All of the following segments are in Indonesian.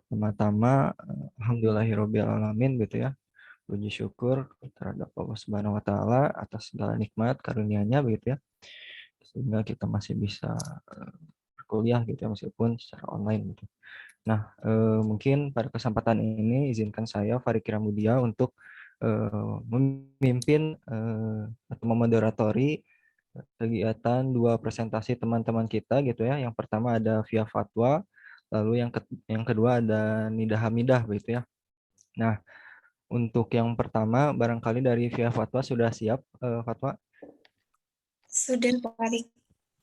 Pertama-tama, alhamdulillahirabbil alamin gitu ya. Puji syukur terhadap Allah Subhanahu wa taala atas segala nikmat karunia-Nya begitu ya. Sehingga kita masih bisa berkuliah gitu ya meskipun secara online gitu. Nah, mungkin pada kesempatan ini izinkan saya Farid Kiramudia untuk memimpin atau memoderatori kegiatan dua presentasi teman-teman kita gitu ya. Yang pertama ada Via Fatwa, lalu yang kedua ada Nida Hamidah begitu ya. Nah, untuk yang pertama barangkali dari Via Fatwa sudah siap, Fatwa? Sudah, Pak Farid.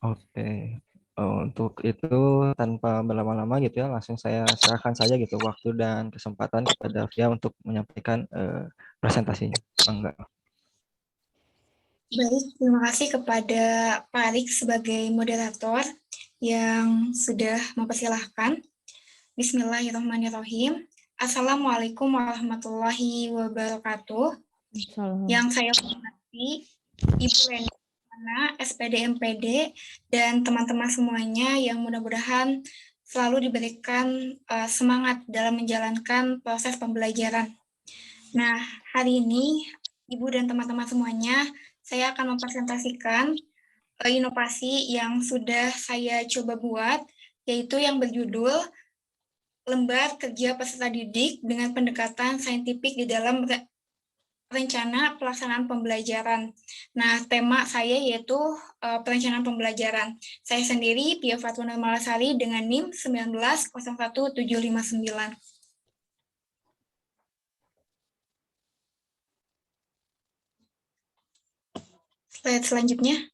Oke. Untuk itu tanpa berlama-lama gitu ya, langsung saya serahkan saja gitu waktu dan kesempatan kepada Via untuk menyampaikan presentasinya. Mangga. Baik, terima kasih kepada Pak Farid sebagai moderator yang sudah mempersilahkan. Bismillahirrahmanirrahim. Assalamualaikum warahmatullahi wabarakatuh. Yang saya hormati Ibu Reni, SPD MPD, dan teman-teman semuanya yang mudah-mudahan selalu diberikan semangat dalam menjalankan proses pembelajaran. Nah, hari ini Ibu dan teman-teman semuanya, saya akan mempresentasikan inovasi yang sudah saya coba buat, yaitu yang berjudul Lembar Kerja Peserta Didik dengan Pendekatan Saintifik di dalam Rencana Pelaksanaan Pembelajaran. Nah, tema saya yaitu perencanaan pembelajaran. Saya sendiri, Pia Fatuna Malasari, dengan NIM 1901759. Slide selanjutnya.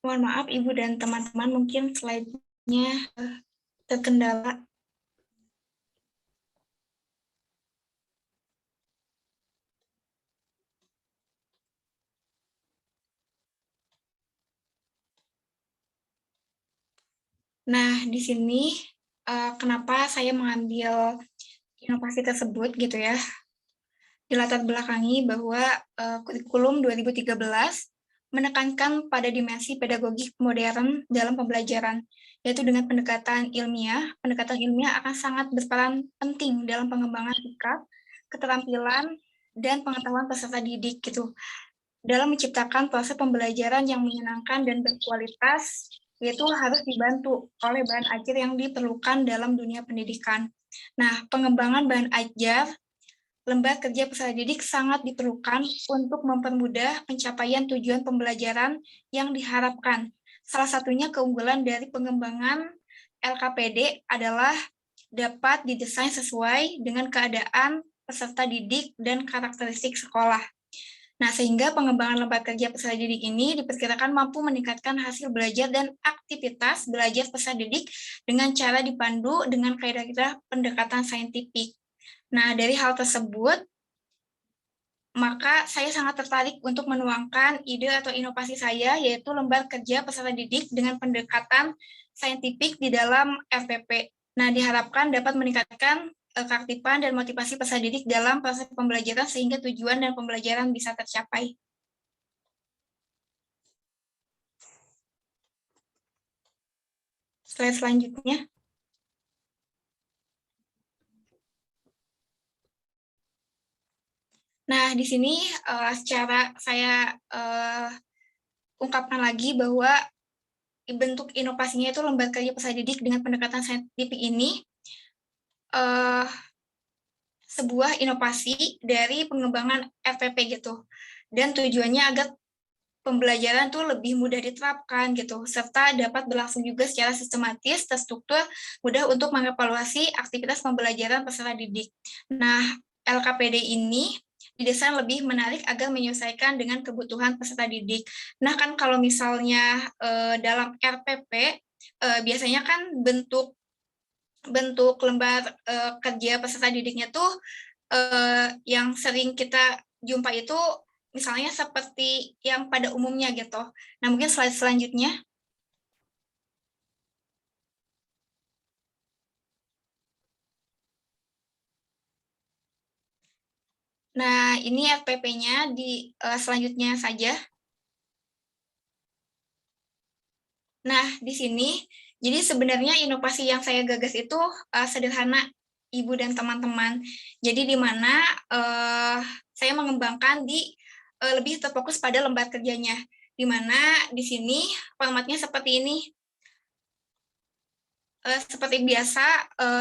Mohon maaf Ibu dan teman-teman, mungkin slide-nya terkendala. Nah, di sini kenapa saya mengambil inovasi tersebut gitu ya. Dilatar belakangi bahwa kurikulum 2013 menekankan pada dimensi pedagogik modern dalam pembelajaran, yaitu dengan pendekatan ilmiah. Pendekatan ilmiah akan sangat berperan penting dalam pengembangan sikap, keterampilan, dan pengetahuan peserta didik gitu, dalam menciptakan proses pembelajaran yang menyenangkan dan berkualitas, yaitu harus dibantu oleh bahan ajar yang diperlukan dalam dunia pendidikan. Nah, pengembangan bahan ajar lembar kerja peserta didik sangat diperlukan untuk mempermudah pencapaian tujuan pembelajaran yang diharapkan. Salah satunya keunggulan dari pengembangan LKPD adalah dapat didesain sesuai dengan keadaan peserta didik dan karakteristik sekolah. Nah, sehingga pengembangan lembar kerja peserta didik ini diperkirakan mampu meningkatkan hasil belajar dan aktivitas belajar peserta didik dengan cara dipandu dengan kaidah-kaidah pendekatan saintifik. Nah, dari hal tersebut, maka saya sangat tertarik untuk menuangkan ide atau inovasi saya, yaitu lembar kerja peserta didik dengan pendekatan saintifik di dalam FPP. Nah, diharapkan dapat meningkatkan keaktifan dan motivasi peserta didik dalam proses pembelajaran sehingga tujuan dan pembelajaran bisa tercapai. Slide selanjutnya. Nah, di sini secara saya ungkapkan lagi bahwa bentuk inovasinya itu lembar kerja peserta didik dengan pendekatan saintifik ini sebuah inovasi dari pengembangan FPP gitu. Dan tujuannya agar pembelajaran tuh lebih mudah diterapkan gitu, serta dapat berlangsung juga secara sistematis, terstruktur, mudah untuk mengevaluasi aktivitas pembelajaran peserta didik. Nah, LKPD ini didesain lebih menarik agar menyesuaikan dengan kebutuhan peserta didik. Nah, kan kalau misalnya dalam RPP biasanya kan bentuk lembar kerja peserta didiknya tuh yang sering kita jumpa itu misalnya seperti yang pada umumnya gitu. Nah, mungkin slide selanjutnya. Nah, ini RPP-nya di selanjutnya saja. Nah, di sini, jadi sebenarnya inovasi yang saya gagas itu sederhana, Ibu dan teman-teman. Jadi di mana saya mengembangkan lebih terfokus pada lembar kerjanya. Di mana di sini formatnya seperti ini. Seperti biasa,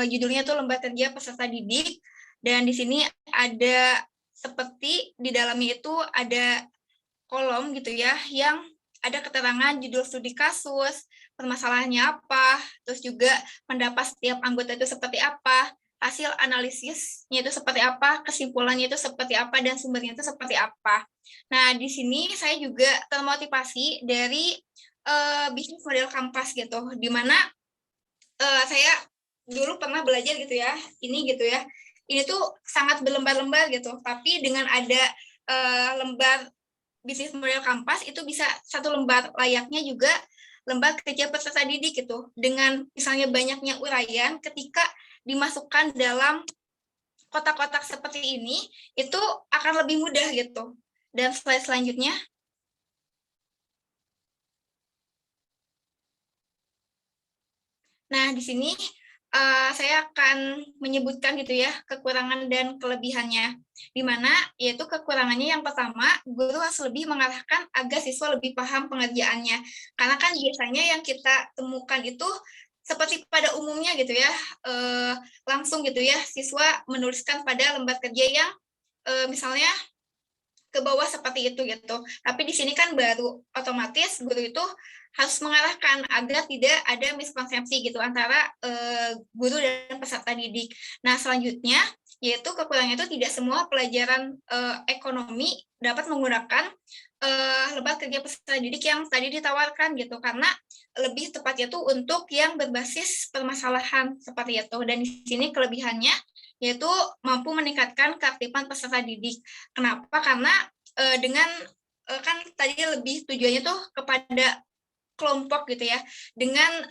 judulnya tuh lembar kerja peserta didik. Dan di sini ada seperti di dalamnya itu ada kolom gitu ya, yang ada keterangan judul studi kasus, permasalahannya apa, terus juga pendapat setiap anggota itu seperti apa, hasil analisisnya itu seperti apa, kesimpulannya itu seperti apa, dan sumbernya itu seperti apa. Nah, di sini saya juga termotivasi dari bisnis model kampas gitu, di mana saya dulu pernah belajar gitu ya, ini tuh sangat berlembar-lembar gitu, tapi dengan ada lembar bisnis model kampas itu bisa satu lembar, layaknya juga lembar kerja peserta didik gitu, dengan misalnya banyaknya uraian ketika dimasukkan dalam kotak-kotak seperti ini itu akan lebih mudah gitu. Dan slide selanjutnya. Nah, di sini saya akan menyebutkan gitu ya kekurangan dan kelebihannya. Di mana yaitu kekurangannya yang pertama, guru harus lebih mengarahkan agar siswa lebih paham pengerjaannya. Karena kan biasanya yang kita temukan itu seperti pada umumnya gitu ya, langsung gitu ya, siswa menuliskan pada lembar kerja yang misalnya ke bawah seperti itu gitu. Tapi di sini kan baru otomatis guru itu harus mengarahkan agar tidak ada miskonsepsi gitu antara guru dan peserta didik. Nah, selanjutnya yaitu kekurangannya itu tidak semua pelajaran ekonomi dapat menggunakan lembar kerja peserta didik yang tadi ditawarkan gitu, karena lebih tepatnya tuh untuk yang berbasis permasalahan seperti itu. Dan di sini kelebihannya yaitu mampu meningkatkan keaktifan peserta didik. Kenapa? Karena dengan kan tadi lebih tujuannya tuh kepada kelompok gitu ya. Dengan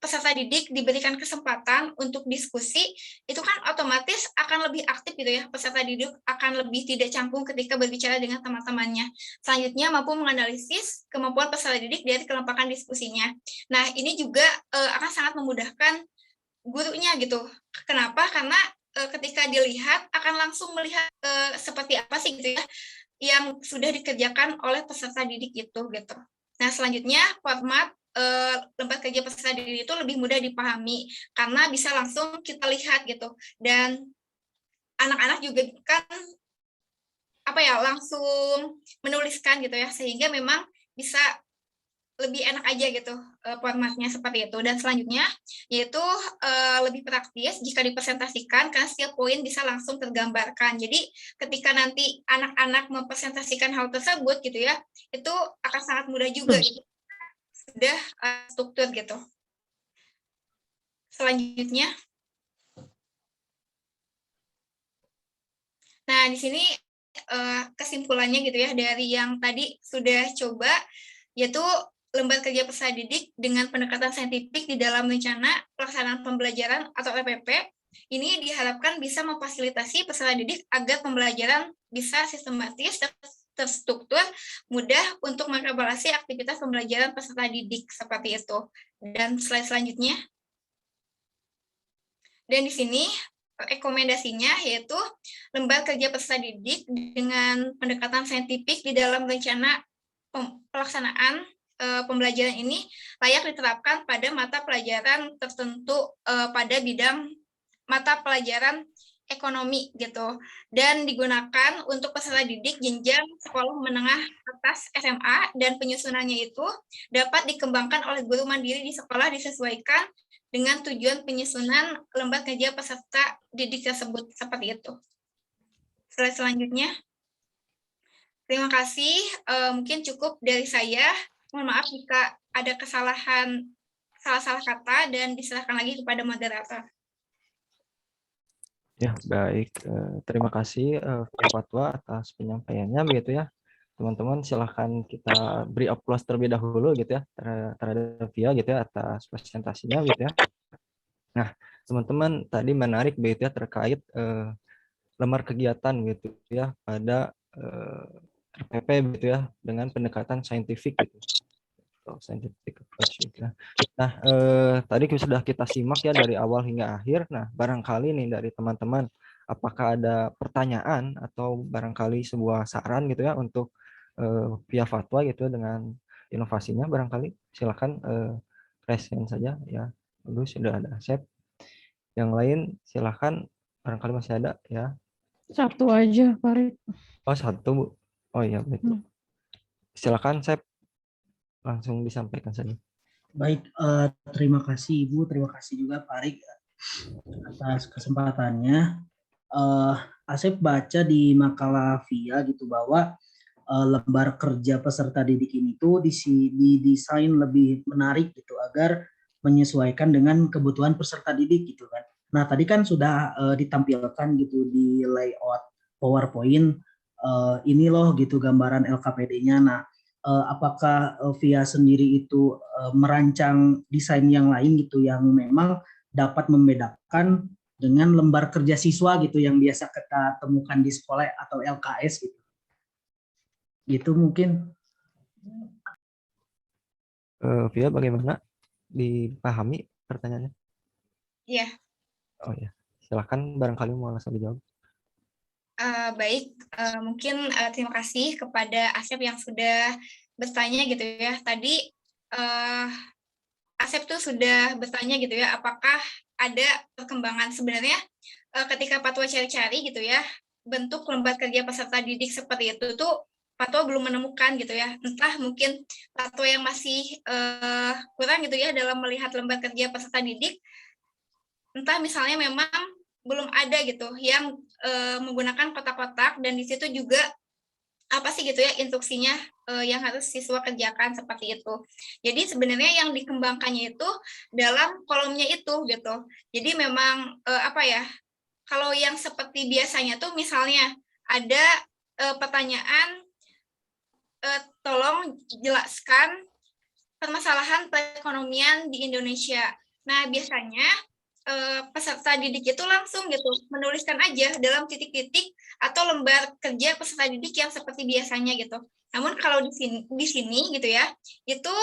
peserta didik diberikan kesempatan untuk diskusi, itu kan otomatis akan lebih aktif gitu ya. Peserta didik akan lebih tidak canggung ketika berbicara dengan teman-temannya. Selanjutnya mampu menganalisis kemampuan peserta didik dari kelompakan diskusinya. Nah, ini juga akan sangat memudahkan gurunya gitu. Kenapa? Karena ketika dilihat akan langsung melihat seperti apa sih gitu ya yang sudah dikerjakan oleh peserta didik itu gitu. Nah, selanjutnya format lembar kerja peserta didik itu lebih mudah dipahami karena bisa langsung kita lihat gitu. Dan anak-anak juga kan apa ya langsung menuliskan gitu ya, sehingga memang bisa lebih enak aja gitu formatnya seperti itu. Dan selanjutnya yaitu lebih praktis jika dipresentasikan karena setiap poin bisa langsung tergambarkan. Jadi ketika nanti anak-anak mempresentasikan hal tersebut gitu ya, itu akan sangat mudah juga gitu. Sudah struktur gitu. Selanjutnya. Nah, di sini kesimpulannya gitu ya dari yang tadi sudah coba, yaitu lembar kerja peserta didik dengan pendekatan saintifik di dalam rencana pelaksanaan pembelajaran atau LPP ini diharapkan bisa memfasilitasi peserta didik agar pembelajaran bisa sistematis, terstruktur, mudah untuk mengevaluasi aktivitas pembelajaran peserta didik seperti itu. Dan slide selanjutnya. Dan di sini rekomendasinya yaitu lembar kerja peserta didik dengan pendekatan saintifik di dalam rencana pelaksanaan pembelajaran ini layak diterapkan pada mata pelajaran tertentu pada bidang mata pelajaran ekonomi gitu, dan digunakan untuk peserta didik jenjang sekolah menengah atas SMA, dan penyusunannya itu dapat dikembangkan oleh guru mandiri di sekolah disesuaikan dengan tujuan penyusunan lembar kerja peserta didik tersebut seperti itu. Slide selanjutnya. Terima kasih, mungkin cukup dari saya. Mohon maaf jika ada kesalahan, salah-salah kata, dan diserahkan lagi kepada moderator. Ya, baik. Terima kasih Pak Fatwa atas penyampaiannya begitu ya. teman-teman silahkan kita beri aplaus terlebih dahulu gitu ya terhadap Via gitu ya atas presentasinya gitu ya. Nah, teman-teman tadi menarik begitu ya terkait lembar kegiatan gitu ya pada RPP gitu ya dengan pendekatan saintifik gitu. Scientific approach gitu ya. Nah, tadi sudah kita simak ya dari awal hingga akhir. Nah, barangkali nih dari teman-teman, apakah ada pertanyaan atau barangkali sebuah saran gitu ya untuk via fatwa gitu dengan inovasinya barangkali silakan present saja ya. Dulu sudah ada Asep. Yang lain silakan barangkali masih ada ya. Satu aja, Farid. Oh, satu Bu. Oh iya, baik Bu. Silakan Sep langsung disampaikan saja. Baik, terima kasih Ibu, terima kasih juga Farid atas kesempatannya. Asep baca di makalah Via gitu bahwa lembar kerja peserta didik ini tuh didesain lebih menarik gitu agar menyesuaikan dengan kebutuhan peserta didik gitu kan. Nah tadi kan sudah ditampilkan gitu di layout PowerPoint ini loh gitu gambaran LKPD-nya. Nah apakah Via sendiri itu merancang desain yang lain gitu yang memang dapat membedakan dengan lembar kerja siswa gitu yang biasa kita temukan di sekolah atau LKS gitu. Gitu mungkin. Via bagaimana? Dipahami pertanyaannya? Iya. Oh ya, silakan barangkali mau langsung dijawab. Baik, mungkin terima kasih kepada Asep yang sudah bertanya gitu ya. Tadi Asep tuh sudah bertanya gitu ya, apakah ada perkembangan sebenarnya ketika Patwa cari-cari gitu ya, bentuk lembar kerja peserta didik seperti itu tuh Patwa belum menemukan gitu ya. Entah mungkin Patwa yang masih kurang gitu ya dalam melihat lembar kerja peserta didik, entah misalnya memang belum ada gitu yang menggunakan kotak-kotak dan di situ juga apa sih gitu ya instruksinya yang harus siswa kerjakan seperti itu. Jadi sebenarnya yang dikembangkannya itu dalam kolomnya itu gitu. Jadi memang apa ya? Kalau yang seperti biasanya tuh misalnya ada pertanyaan tolong jelaskan permasalahan perekonomian di Indonesia. Nah, biasanya peserta didik itu langsung gitu menuliskan aja dalam titik-titik atau lembar kerja peserta didik yang seperti biasanya gitu. Namun kalau di sini gitu ya, itu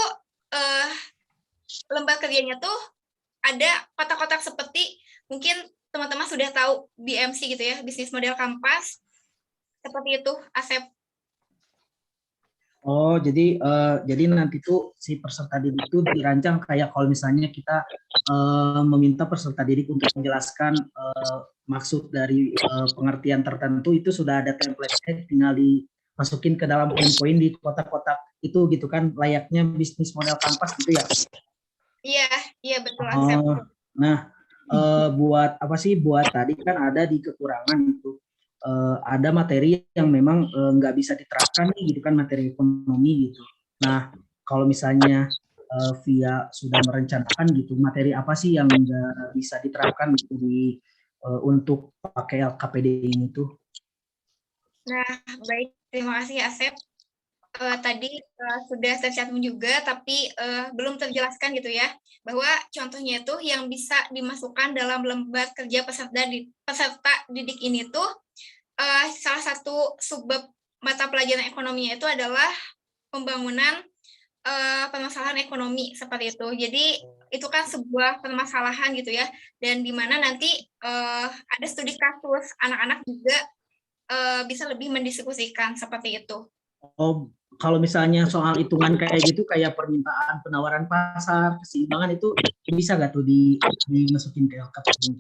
lembar kerjanya tuh ada kotak-kotak seperti mungkin teman-teman sudah tahu BMC gitu ya, bisnis model kampas. Seperti itu, Asep. Oh, jadi nanti tuh si peserta didik itu dirancang kayak kalau misalnya kita meminta peserta didik untuk menjelaskan maksud dari pengertian tertentu itu sudah ada template-nya, tinggal dimasukin ke dalam poin-poin di kotak-kotak itu gitu kan, layaknya bisnis model kampas gitu ya? Iya betul Asep. Nah, buat apa sih? Buat tadi kan ada di kekurangan itu. Ada materi yang memang nggak bisa diterapkan nih gitu kan, materi ekonomi gitu. Nah kalau misalnya Via sudah merencanakan gitu, materi apa sih yang nggak bisa diterapkan gitu untuk pakai LKPD ini tuh? Nah baik, terima kasih Asep. Tadi sudah tercantum juga tapi belum terjelaskan gitu ya, bahwa contohnya itu yang bisa dimasukkan dalam lembar kerja peserta didik ini tuh salah satu subbab mata pelajaran ekonominya itu adalah pembangunan permasalahan ekonomi seperti itu. Jadi itu kan sebuah permasalahan gitu ya, dan di mana nanti ada studi kasus anak-anak juga bisa lebih mendiskusikan seperti itu. Oh, kalau misalnya soal hitungan kayak gitu, kayak permintaan, penawaran pasar, keseimbangan itu bisa nggak tuh dimasukin ke LKPD?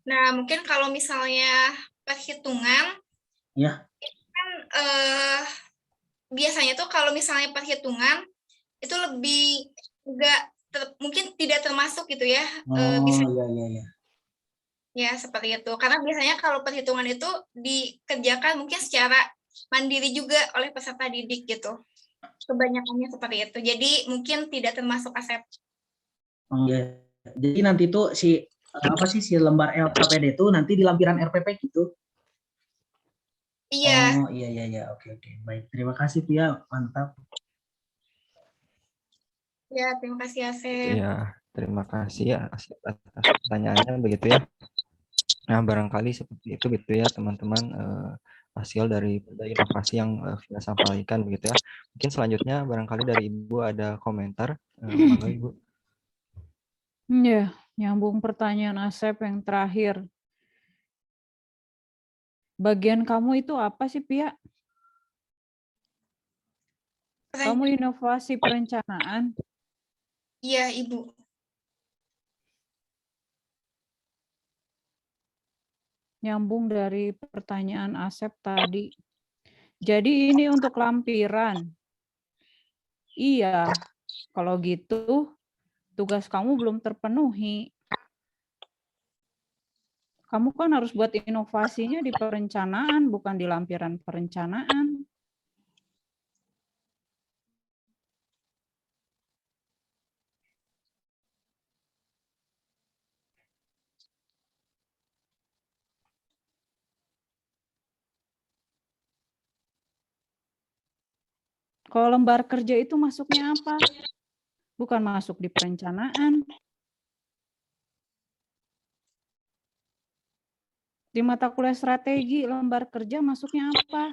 Nah, mungkin kalau misalnya perhitungan, ya kan biasanya tuh kalau misalnya perhitungan itu lebih mungkin tidak termasuk gitu ya. Bisa ya seperti itu. Karena biasanya kalau perhitungan itu dikerjakan mungkin secara mandiri juga oleh peserta didik gitu. Kebanyakannya seperti itu. Jadi mungkin tidak termasuk Asep. Oh ya. Jadi nanti tuh si lembar LKPD itu nanti di lampiran RPP gitu? Iya, Oh iya, oke. Baik, terima kasih Pia, mantap. ya terima kasih Asep. Ya, terima kasih ya atas pertanyaannya begitu ya. Nah, barangkali seperti itu gitu ya teman-teman, hasil dari inovasi yang kita sampaikan begitu ya. Mungkin selanjutnya barangkali dari Ibu ada komentar, monggo Ibu. Ya, nyambung pertanyaan Asep yang terakhir. Bagian kamu itu apa sih, Pia? Kamu inovasi perencanaan. Iya, Ibu. Nyambung dari pertanyaan Asep tadi. Jadi ini untuk lampiran. Iya, kalau gitu tugas kamu belum terpenuhi. Kamu kan harus buat inovasinya di perencanaan, bukan di lampiran perencanaan. Kalau lembar kerja itu masuknya apa? Bukan masuk di perencanaan. Di mata kuliah strategi, lembar kerja masuknya apa?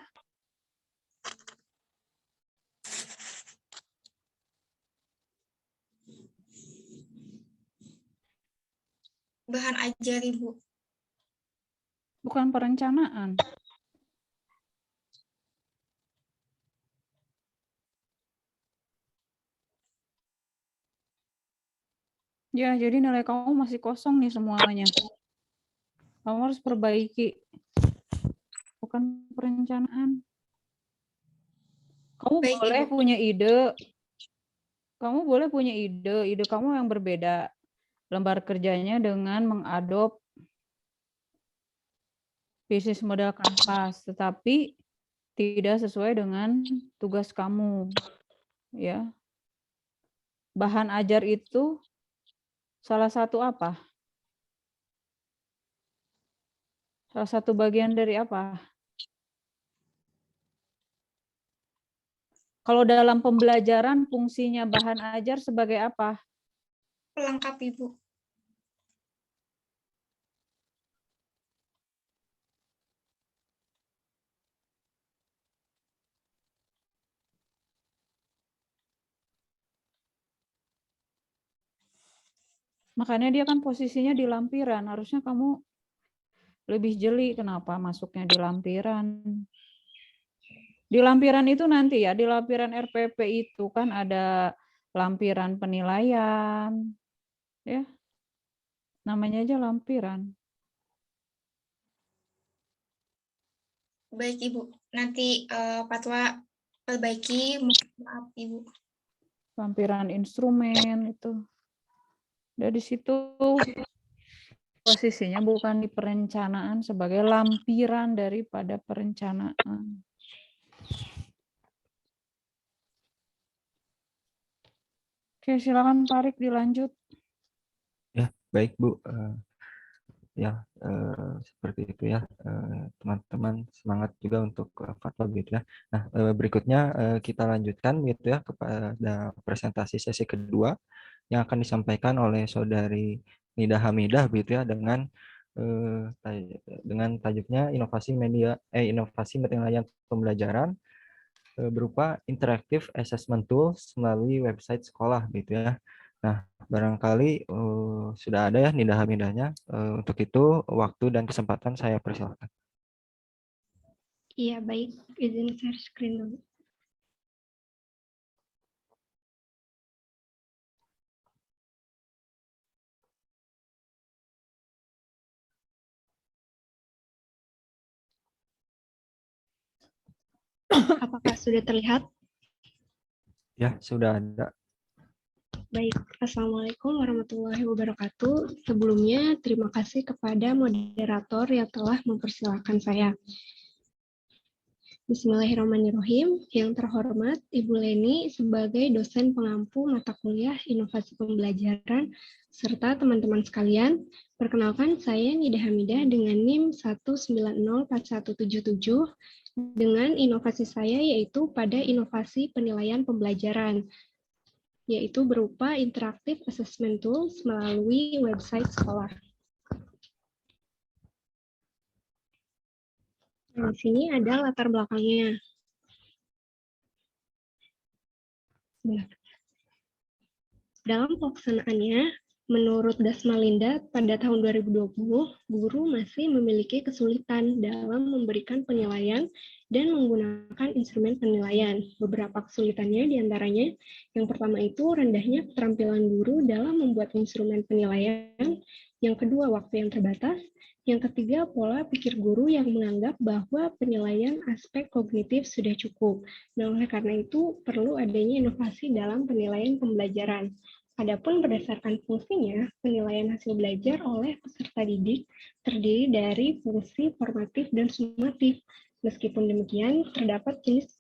Bahan ajar, Ibu. Bukan perencanaan. Ya, jadi nilai kamu masih kosong nih semuanya. Kamu harus perbaiki. Bukan perencanaan. Kamu Baik, boleh Ibu. punya ide. Kamu boleh punya ide kamu yang berbeda. Lembar kerjanya dengan mengadop bisnis model kanvas, tetapi tidak sesuai dengan tugas kamu. Ya. Bahan ajar itu salah satu apa? Salah satu bagian dari apa? Kalau dalam pembelajaran fungsinya bahan ajar sebagai apa? Pelengkap, Ibu. Makanya dia kan posisinya di lampiran. Harusnya kamu lebih jeli kenapa masuknya di lampiran. Di lampiran itu nanti ya, di lampiran RPP itu kan ada lampiran penilaian. Ya. Namanya aja lampiran. Baik, Ibu. Nanti Fatwa perbaiki. Maaf, Ibu. Lampiran instrumen itu. Dari situ posisinya bukan di perencanaan sebagai lampiran daripada perencanaan. Oke, silakan Tarik dilanjut. Ya, baik Bu. Ya, seperti itu ya, teman-teman, semangat juga untuk fatwa gitu ya. Nah, berikutnya kita lanjutkan gitu ya kepada presentasi sesi kedua yang akan disampaikan oleh Saudari Nida Hamidah gitu ya dengan tajuknya inovasi penilaian pembelajaran berupa interactive assessment tools melalui website sekolah gitu ya. Nah, barangkali sudah ada ya Nida Hamidahnya. Untuk itu waktu dan kesempatan saya persilakan. Iya, baik. Izin share screen dulu. Apakah sudah terlihat? Ya, sudah ada. Baik, Assalamualaikum warahmatullahi wabarakatuh. Sebelumnya, terima kasih kepada moderator yang telah mempersilahkan saya. Bismillahirrahmanirrahim. Yang terhormat Ibu Leni sebagai dosen pengampu mata kuliah inovasi pembelajaran serta teman-teman sekalian. Perkenalkan, saya Nida Hamidah dengan NIM 1904177 dengan inovasi saya yaitu pada inovasi penilaian pembelajaran, yaitu berupa interactive assessment tools melalui website sekolah. Nah, di sini ada latar belakangnya. Dalam pelaksanaannya, menurut Dasmalinda pada tahun 2020, guru masih memiliki kesulitan dalam memberikan penilaian dan menggunakan instrumen penilaian. Beberapa kesulitannya diantaranya, yang pertama itu rendahnya keterampilan guru dalam membuat instrumen penilaian, yang kedua waktu yang terbatas, yang ketiga pola pikir guru yang menganggap bahwa penilaian aspek kognitif sudah cukup. Nah, oleh karena itu perlu adanya inovasi dalam penilaian pembelajaran. Adapun berdasarkan fungsinya, penilaian hasil belajar oleh peserta didik terdiri dari fungsi formatif dan sumatif. Meskipun demikian, terdapat jenis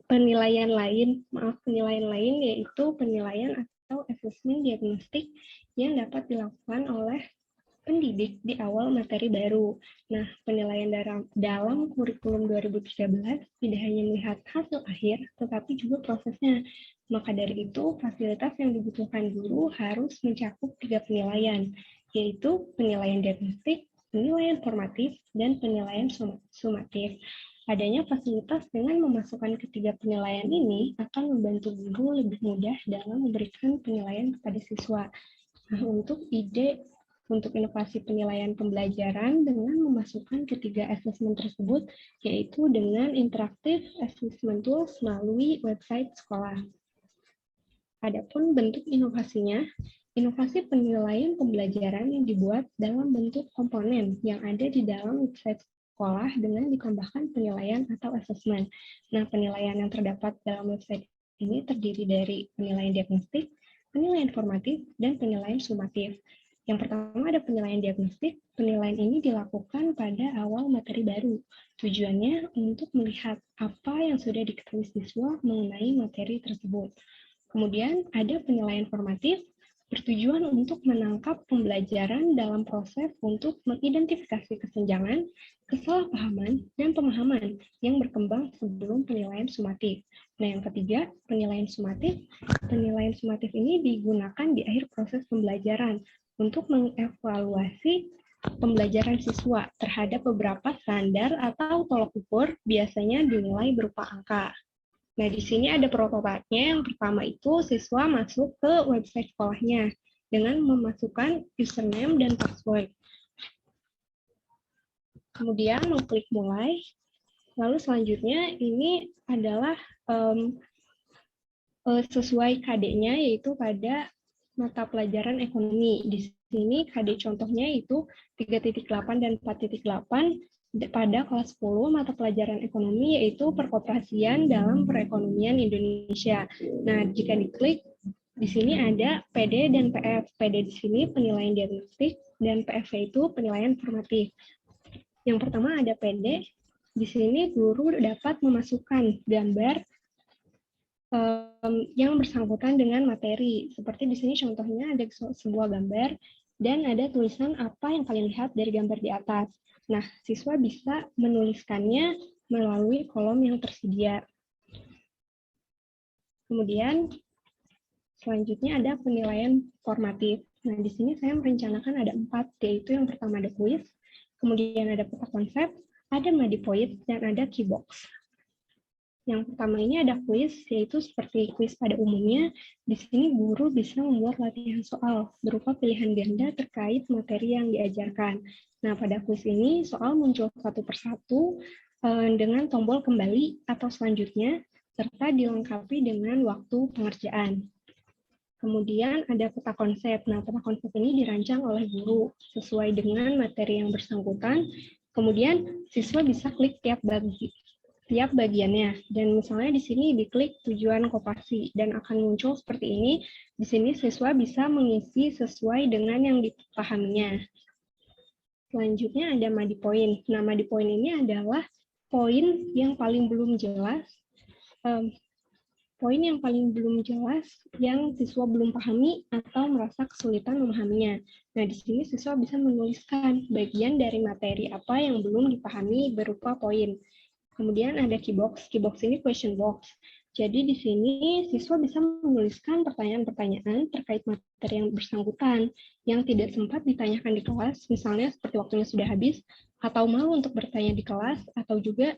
penilaian lain yaitu penilaian atau asesmen diagnostik yang dapat dilakukan oleh pendidik di awal materi baru. Nah, penilaian dalam kurikulum 2013 tidak hanya melihat hasil akhir, tetapi juga prosesnya. Maka dari itu, fasilitas yang dibutuhkan guru harus mencakup 3 penilaian, yaitu penilaian diagnostik, penilaian formatif, dan penilaian sumatif. Adanya fasilitas dengan memasukkan ketiga penilaian ini akan membantu guru lebih mudah dalam memberikan penilaian kepada siswa. Nah, untuk inovasi penilaian pembelajaran dengan memasukkan ketiga asesmen tersebut, yaitu dengan interaktif assessment tools melalui website sekolah. Adapun bentuk inovasinya, inovasi penilaian pembelajaran yang dibuat dalam bentuk komponen yang ada di dalam website sekolah dengan ditambahkan penilaian atau asesmen. Nah, penilaian yang terdapat dalam website ini terdiri dari penilaian diagnostik, penilaian formatif, dan penilaian sumatif. Yang pertama ada penilaian diagnostik. Penilaian ini dilakukan pada awal materi baru. Tujuannya untuk melihat apa yang sudah diketahui siswa mengenai materi tersebut. Kemudian ada penilaian formatif, bertujuan untuk menangkap pembelajaran dalam proses untuk mengidentifikasi kesenjangan, kesalahpahaman, dan pemahaman yang berkembang sebelum penilaian sumatif. Nah, yang ketiga, penilaian sumatif. Penilaian sumatif ini digunakan di akhir proses pembelajaran untuk mengevaluasi pembelajaran siswa terhadap beberapa standar atau tolak ukur, biasanya dinilai berupa angka. Nah, di sini ada prototipenya. Yang pertama itu siswa masuk ke website sekolahnya dengan memasukkan username dan password. Kemudian mengklik mulai. Lalu selanjutnya ini adalah sesuai KD-nya, yaitu pada mata pelajaran ekonomi. Di sini KD contohnya itu 3.8 dan 4.8 pada kelas 10 mata pelajaran ekonomi, yaitu perkoperasian dalam perekonomian Indonesia. Nah, jika diklik, di sini ada PD dan PF. PD di sini penilaian diagnostik dan PF itu penilaian formatif. Yang pertama ada PD. Di sini guru dapat memasukkan gambar yang bersangkutan dengan materi. Seperti di sini contohnya ada sebuah gambar dan ada tulisan apa yang kalian lihat dari gambar di atas. Nah, siswa bisa menuliskannya melalui kolom yang tersedia. Kemudian selanjutnya ada penilaian formatif. Nah, di sini saya merencanakan ada 4, yaitu yang pertama ada kuis, kemudian ada peta konsep, ada Madipoint, dan ada Keybox. Yang pertama ini ada kuis, yaitu seperti kuis pada umumnya. Di sini guru bisa membuat latihan soal berupa pilihan ganda terkait materi yang diajarkan. Nah, pada kuis ini soal muncul satu persatu dengan tombol kembali atau selanjutnya, serta dilengkapi dengan waktu pengerjaan. Kemudian ada peta konsep. Nah, peta konsep ini dirancang oleh guru sesuai dengan materi yang bersangkutan. Kemudian siswa bisa klik tiap bagiannya, dan misalnya di sini diklik tujuan koperasi dan akan muncul seperti ini. Di sini siswa bisa mengisi sesuai dengan yang dipahaminya. Selanjutnya ada Madipoint. Nah, Madipoint ini adalah poin yang paling belum jelas, yang siswa belum pahami atau merasa kesulitan memahaminya. Nah, di sini siswa bisa menuliskan bagian dari materi apa yang belum dipahami berupa poin. Kemudian ada key box. Key box ini question box. Jadi di sini siswa bisa menuliskan pertanyaan-pertanyaan terkait materi yang bersangkutan yang tidak sempat ditanyakan di kelas, misalnya seperti waktunya sudah habis, atau malu untuk bertanya di kelas, atau juga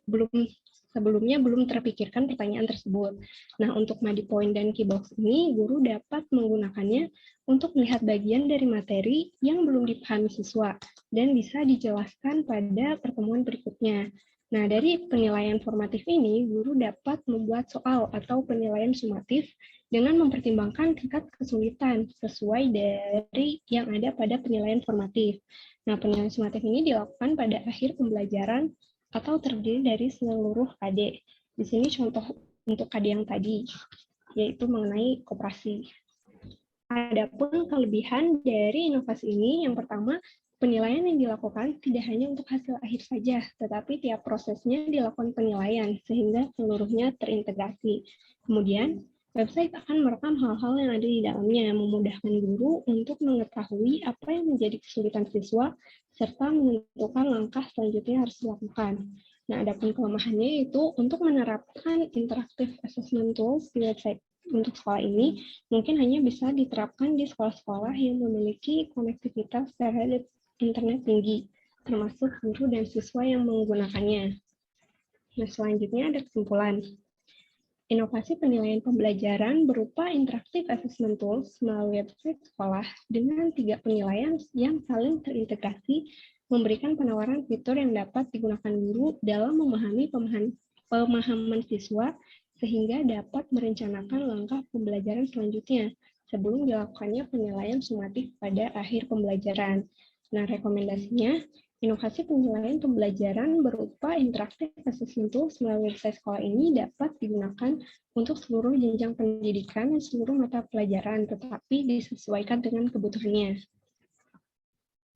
sebelumnya belum terpikirkan pertanyaan tersebut. Nah, untuk Madi Point dan key box ini, guru dapat menggunakannya untuk melihat bagian dari materi yang belum dipahami siswa dan bisa dijelaskan pada pertemuan berikutnya. Nah, dari penilaian formatif ini, guru dapat membuat soal atau penilaian sumatif dengan mempertimbangkan tingkat kesulitan sesuai dari yang ada pada penilaian formatif. Nah, penilaian sumatif ini dilakukan pada akhir pembelajaran atau terdiri dari seluruh KD. Di sini contoh untuk KD yang tadi, yaitu mengenai koperasi. Adapun kelebihan dari inovasi ini, yang pertama, penilaian yang dilakukan tidak hanya untuk hasil akhir saja, tetapi tiap prosesnya dilakukan penilaian, sehingga seluruhnya terintegrasi. Kemudian, website akan merekam hal-hal yang ada di dalamnya, memudahkan guru untuk mengetahui apa yang menjadi kesulitan siswa, serta menentukan langkah selanjutnya harus dilakukan. Nah, adapun kelemahannya itu untuk menerapkan interactive assessment tools di website untuk sekolah ini, mungkin hanya bisa diterapkan di sekolah-sekolah yang memiliki konektivitas terhadap internet tinggi, termasuk guru dan siswa yang menggunakannya. Nah, selanjutnya ada kesimpulan. Inovasi penilaian pembelajaran berupa interactive assessment tools melalui website sekolah dengan 3 penilaian yang saling terintegrasi memberikan penawaran fitur yang dapat digunakan guru dalam memahami pemahaman siswa sehingga dapat merencanakan langkah pembelajaran selanjutnya sebelum dilakukannya penilaian sumatif pada akhir pembelajaran. Nah, rekomendasinya, inovasi penilaian pembelajaran berupa interaktif assessment tools melalui website sekolah ini dapat digunakan untuk seluruh jenjang pendidikan dan seluruh mata pelajaran, tetapi disesuaikan dengan kebutuhannya.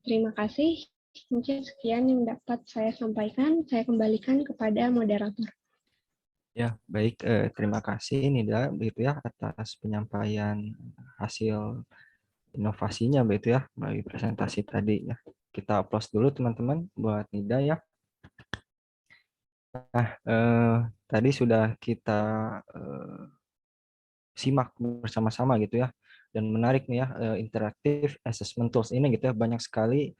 Terima kasih. Mungkin sekian yang dapat saya sampaikan. Saya kembalikan kepada moderator. Ya, baik. Terima kasih Nida, begitu ya, atas penyampaian hasil inovasinya, begitu ya, melalui presentasi tadi ya. Kita aplaus dulu teman-teman buat Nida ya. Nah, tadi sudah kita simak bersama-sama gitu ya, dan menarik nih ya, interactive assessment tools ini gitu ya, banyak sekali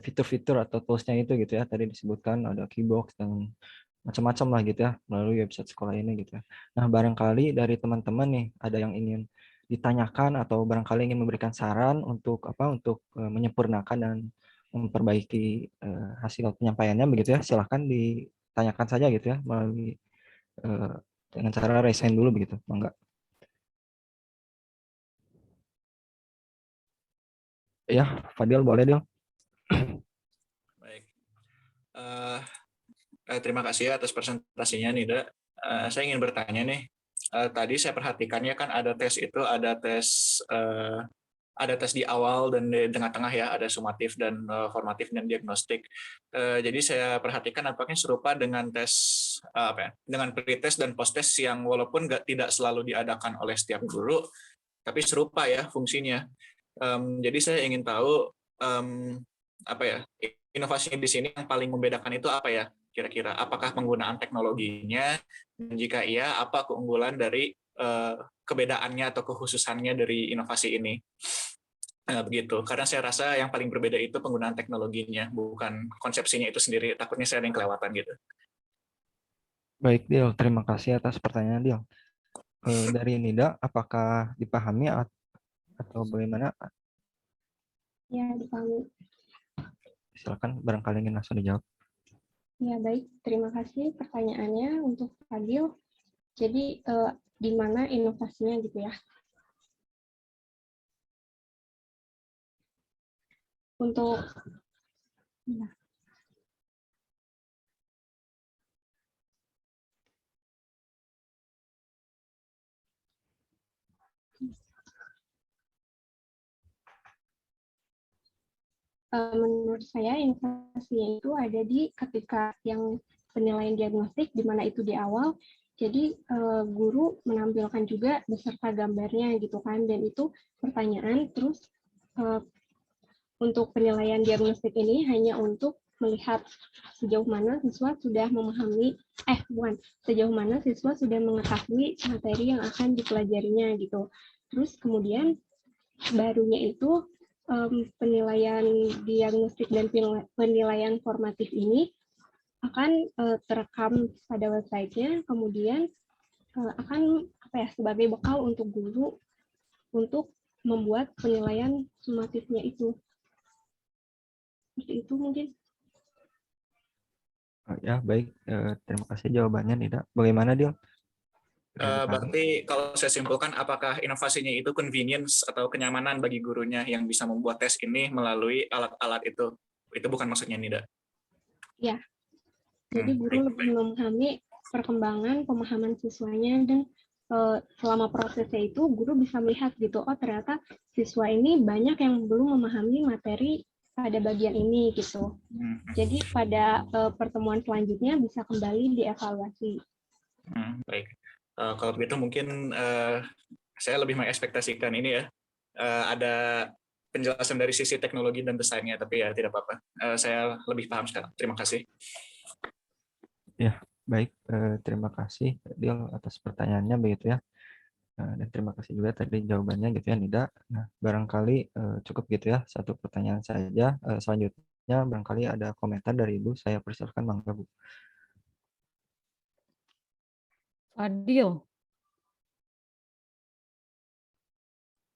fitur-fitur atau toolsnya itu gitu ya, tadi disebutkan ada Keybox dan macam-macam lah gitu ya melalui website sekolah ini gitu ya. Nah, barangkali dari teman-teman nih ada yang ingin ditanyakan atau barangkali ingin memberikan saran untuk menyempurnakan dan memperbaiki hasil penyampaiannya begitu ya, silahkan ditanyakan saja gitu ya melalui dengan cara raise hand dulu begitu, enggak? Ya, Fadil boleh dong. Baik. Terima kasih atas presentasinya, Nida. Saya ingin bertanya nih. Tadi saya perhatikannya kan ada tes di awal dan di tengah-tengah ya, ada sumatif dan formatif dan diagnostik. Jadi saya perhatikan apakah serupa dengan tes dengan pretest dan posttest yang walaupun tidak selalu diadakan oleh setiap guru, tapi serupa ya fungsinya. Jadi saya ingin tahu inovasinya di sini yang paling membedakan itu apa ya kira-kira? Apakah penggunaan teknologinya? Dan jika iya, apa keunggulan dari kebedaannya atau kekhususannya dari inovasi ini? Begitu. Karena saya rasa yang paling berbeda itu penggunaan teknologinya, bukan konsepsinya itu sendiri. Takutnya saya ada yang kelewatan gitu. Baik, Dil. Terima kasih atas pertanyaan, Dil. Dari Nida, apakah dipahami atau bagaimana? Ya, dipahami. Silakan, barangkali ingin langsung dijawab. Ya, baik. Terima kasih pertanyaannya untuk Fadil. Jadi, di mana inovasinya gitu ya? Untuk menurut saya inovasinya itu ada di ketika yang penilaian diagnostik, di mana itu di awal, jadi guru menampilkan juga beserta gambarnya gitu kan, dan itu pertanyaan, terus untuk penilaian diagnostik ini hanya untuk melihat sejauh mana siswa sudah memahami, sejauh mana siswa sudah mengetahui materi yang akan dipelajarinya gitu. Terus kemudian barunya itu penilaian diagnostik dan penilaian formatif ini akan terekam pada websitenya, kemudian akan sebagai bekal untuk guru untuk membuat penilaian sumatifnya itu. Seperti itu mungkin. Ya, baik. Terima kasih jawabannya, Nida. Bagaimana, Dil? Berarti kalau saya simpulkan, apakah inovasinya itu convenience atau kenyamanan bagi gurunya yang bisa membuat tes ini melalui alat-alat itu? Itu bukan maksudnya, Nida? Ya, jadi guru lebih memahami perkembangan pemahaman siswanya, dan selama prosesnya itu guru bisa melihat gitu, oh ternyata siswa ini banyak yang belum memahami materi pada bagian ini gitu. Jadi pada pertemuan selanjutnya bisa kembali dievaluasi. Baik. Kalau begitu mungkin saya lebih mengekspektasikan ini ya, ada penjelasan dari sisi teknologi dan desainnya, tapi ya tidak apa-apa. Saya lebih paham sekarang. Terima kasih. Ya, baik. Terima kasih, Dil, atas pertanyaannya begitu ya. Dan terima kasih juga tadi jawabannya gitu ya, Nida. Nah, barangkali cukup gitu ya, satu pertanyaan saja. Selanjutnya barangkali ada komentar dari Ibu. Saya persilakan, Mangga, Bu. Fadil.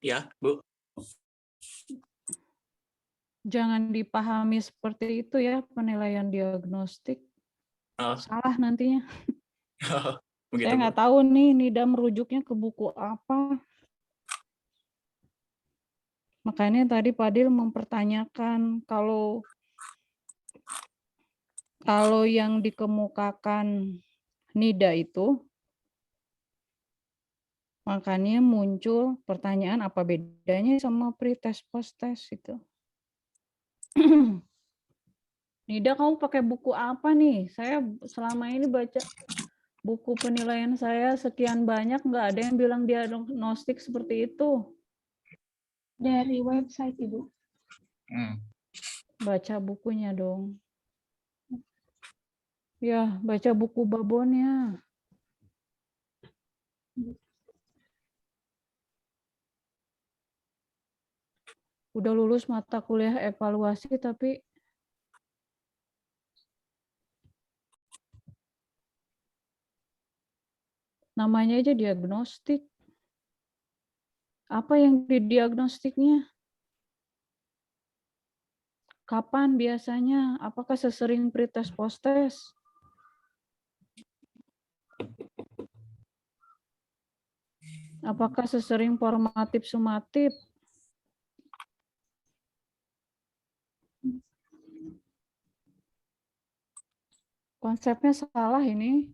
Ya, Bu. Jangan dipahami seperti itu ya, penilaian diagnostik. Salah nantinya. Begitu, Saya nggak tahu nih, Nida merujuknya ke buku apa. Makanya tadi Fadil mempertanyakan kalau yang dikemukakan Nida itu, makanya muncul pertanyaan apa bedanya sama pretest post-test itu. Nida, kamu pakai buku apa nih? Saya selama ini baca buku penilaian saya sekian banyak, nggak ada yang bilang diagnostik seperti itu. Dari website, Ibu. Baca bukunya dong. Ya, baca buku babonnya. Udah lulus mata kuliah evaluasi, tapi namanya aja diagnostik. Apa yang didiagnostiknya? Kapan biasanya? Apakah sesering pretest post-test? Apakah sesering formatif sumatif? Konsepnya salah ini.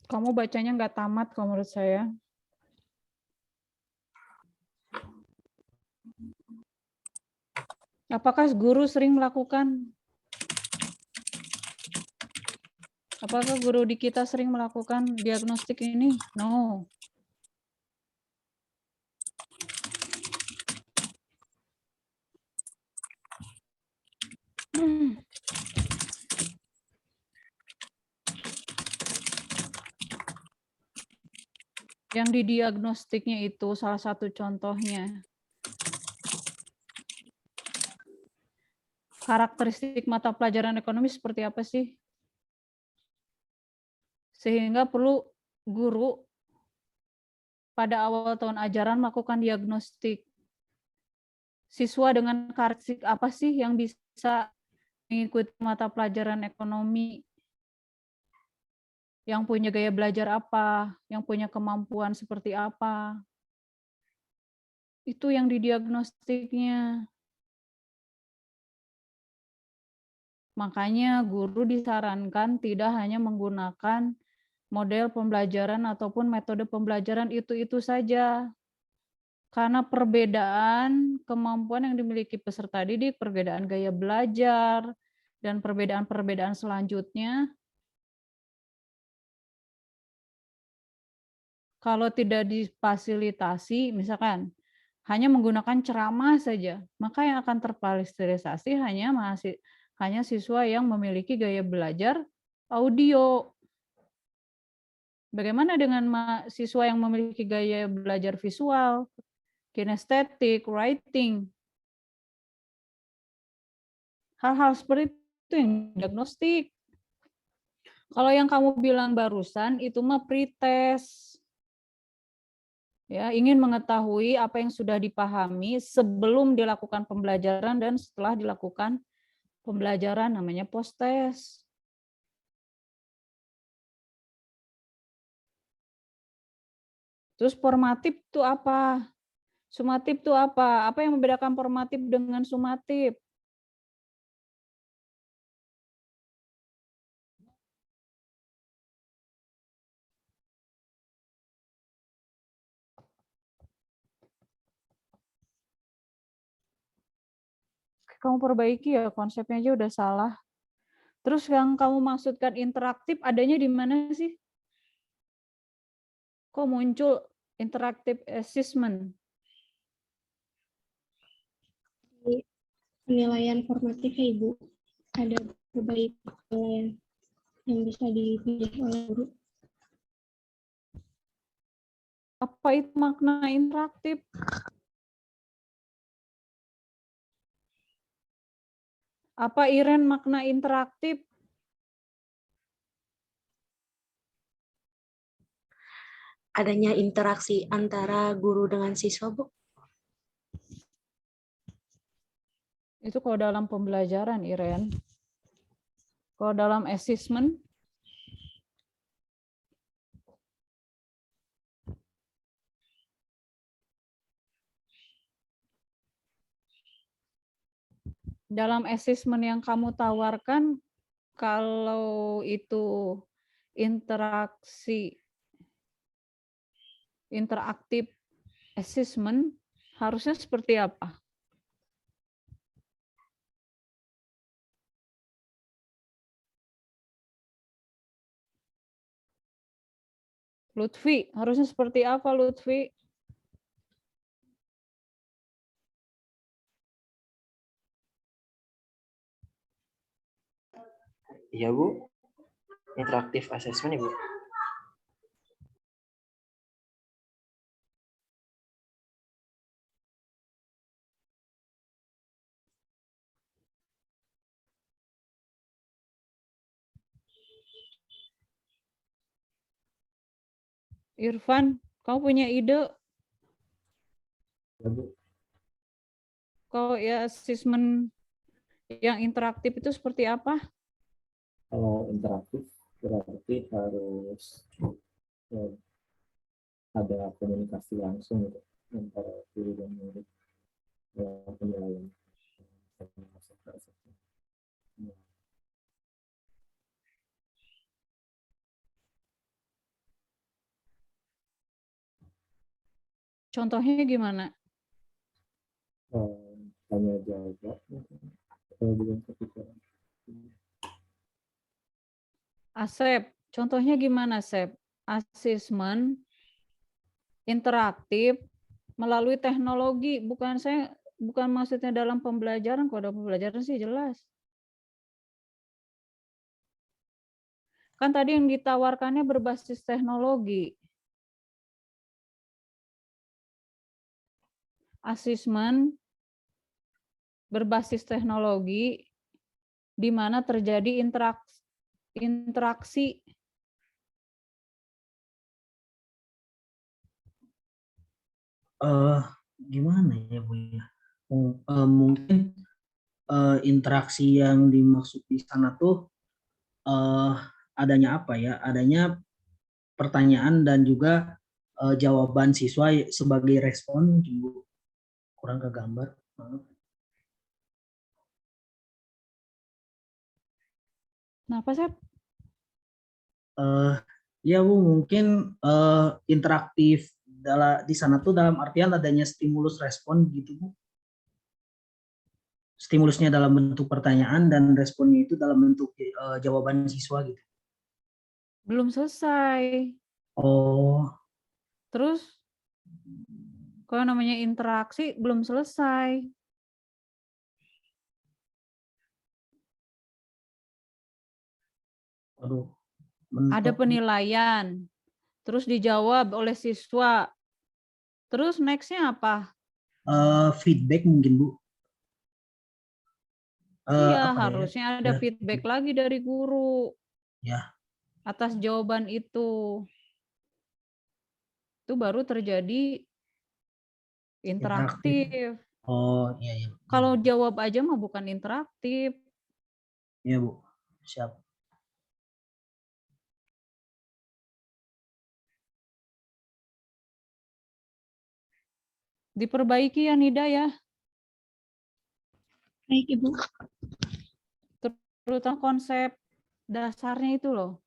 Kamu bacanya nggak tamat kalau menurut saya. Apakah guru sering melakukan? Apakah guru di kita sering melakukan diagnostik ini? No. Yang didiagnostiknya itu salah satu contohnya. Karakteristik mata pelajaran ekonomi seperti apa sih? Sehingga perlu guru pada awal tahun ajaran melakukan diagnostik. Siswa dengan karakteristik apa sih yang bisa mengikuti mata pelajaran ekonomi? Yang punya gaya belajar apa? Yang punya kemampuan seperti apa? Itu yang didiagnostiknya. Makanya guru disarankan tidak hanya menggunakan model pembelajaran ataupun metode pembelajaran itu saja. Karena perbedaan kemampuan yang dimiliki peserta didik, perbedaan gaya belajar, dan perbedaan-perbedaan selanjutnya, Kalau tidak difasilitasi, misalkan hanya menggunakan ceramah saja, maka yang akan terfasilitasi hanya siswa yang memiliki gaya belajar audio. Bagaimana dengan siswa yang memiliki gaya belajar visual, kinestetik, writing? Hal-hal seperti itu yang diagnostik. Kalau yang kamu bilang barusan itu mah pretest. Ya, ingin mengetahui apa yang sudah dipahami sebelum dilakukan pembelajaran dan setelah dilakukan pembelajaran, namanya post-test. Terus formatif itu apa? Sumatif itu apa? Apa yang membedakan formatif dengan sumatif? Kamu perbaiki ya, konsepnya aja udah salah. Terus yang kamu maksudkan interaktif adanya di mana sih? Kok muncul interactive assessment? Di penilaian formatif ya Ibu, ada berbagai penilaian yang bisa dipilih oleh guru. Apa itu makna interaktif? Apa Iren makna interaktif? Adanya interaksi antara guru dengan siswa, Bu. Itu kalau dalam pembelajaran, Iren. Kalau dalam assessment, dalam assessment yang kamu tawarkan, kalau itu interaktif assessment, harusnya seperti apa? Lutfi, harusnya seperti apa Lutfi? Iya Bu, interaktif assessment Ibu. Irfan, kamu punya ide? Ya Bu. Kalau ya assessment yang interaktif itu seperti apa? Kalau interaktif berarti harus ada komunikasi langsung gitu, antara guru dan murid dalam penilaian. Contohnya gimana? Tanya jawab atau dengan ketika Asep, contohnya gimana, Asep? Assessment interaktif melalui teknologi, bukan maksudnya dalam pembelajaran. Kalau dalam pembelajaran sih jelas. Kan tadi yang ditawarkannya berbasis teknologi. Assessment berbasis teknologi di mana terjadi interaksi. Gimana ya Bu ya? Mungkin interaksi yang dimaksud di sana tuh adanya apa ya? Adanya pertanyaan dan juga jawaban siswa sebagai respon, Bu. Kurang ke gambar. Kenapa, Sep? Ya Bu, mungkin interaktif di sana tuh dalam artian adanya stimulus respon gitu Bu. Stimulusnya dalam bentuk pertanyaan dan responnya itu dalam bentuk jawaban siswa gitu. Belum selesai. Oh, Terus kalau namanya interaksi belum selesai. Aduh, Ada mentok. penilaian, terus dijawab oleh siswa. Terus next-nya apa? Feedback mungkin Bu. Iya, Apa ya? harusnya ada Ya, feedback lagi dari guru ya, atas jawaban itu. Itu baru terjadi interaktif. interaktif. Oh iya iya. Kalau jawab aja mah bukan interaktif. Iya Bu. Siap. Diperbaiki ya Nida ya. Baik, Ibu. Terutama konsep dasarnya itu loh.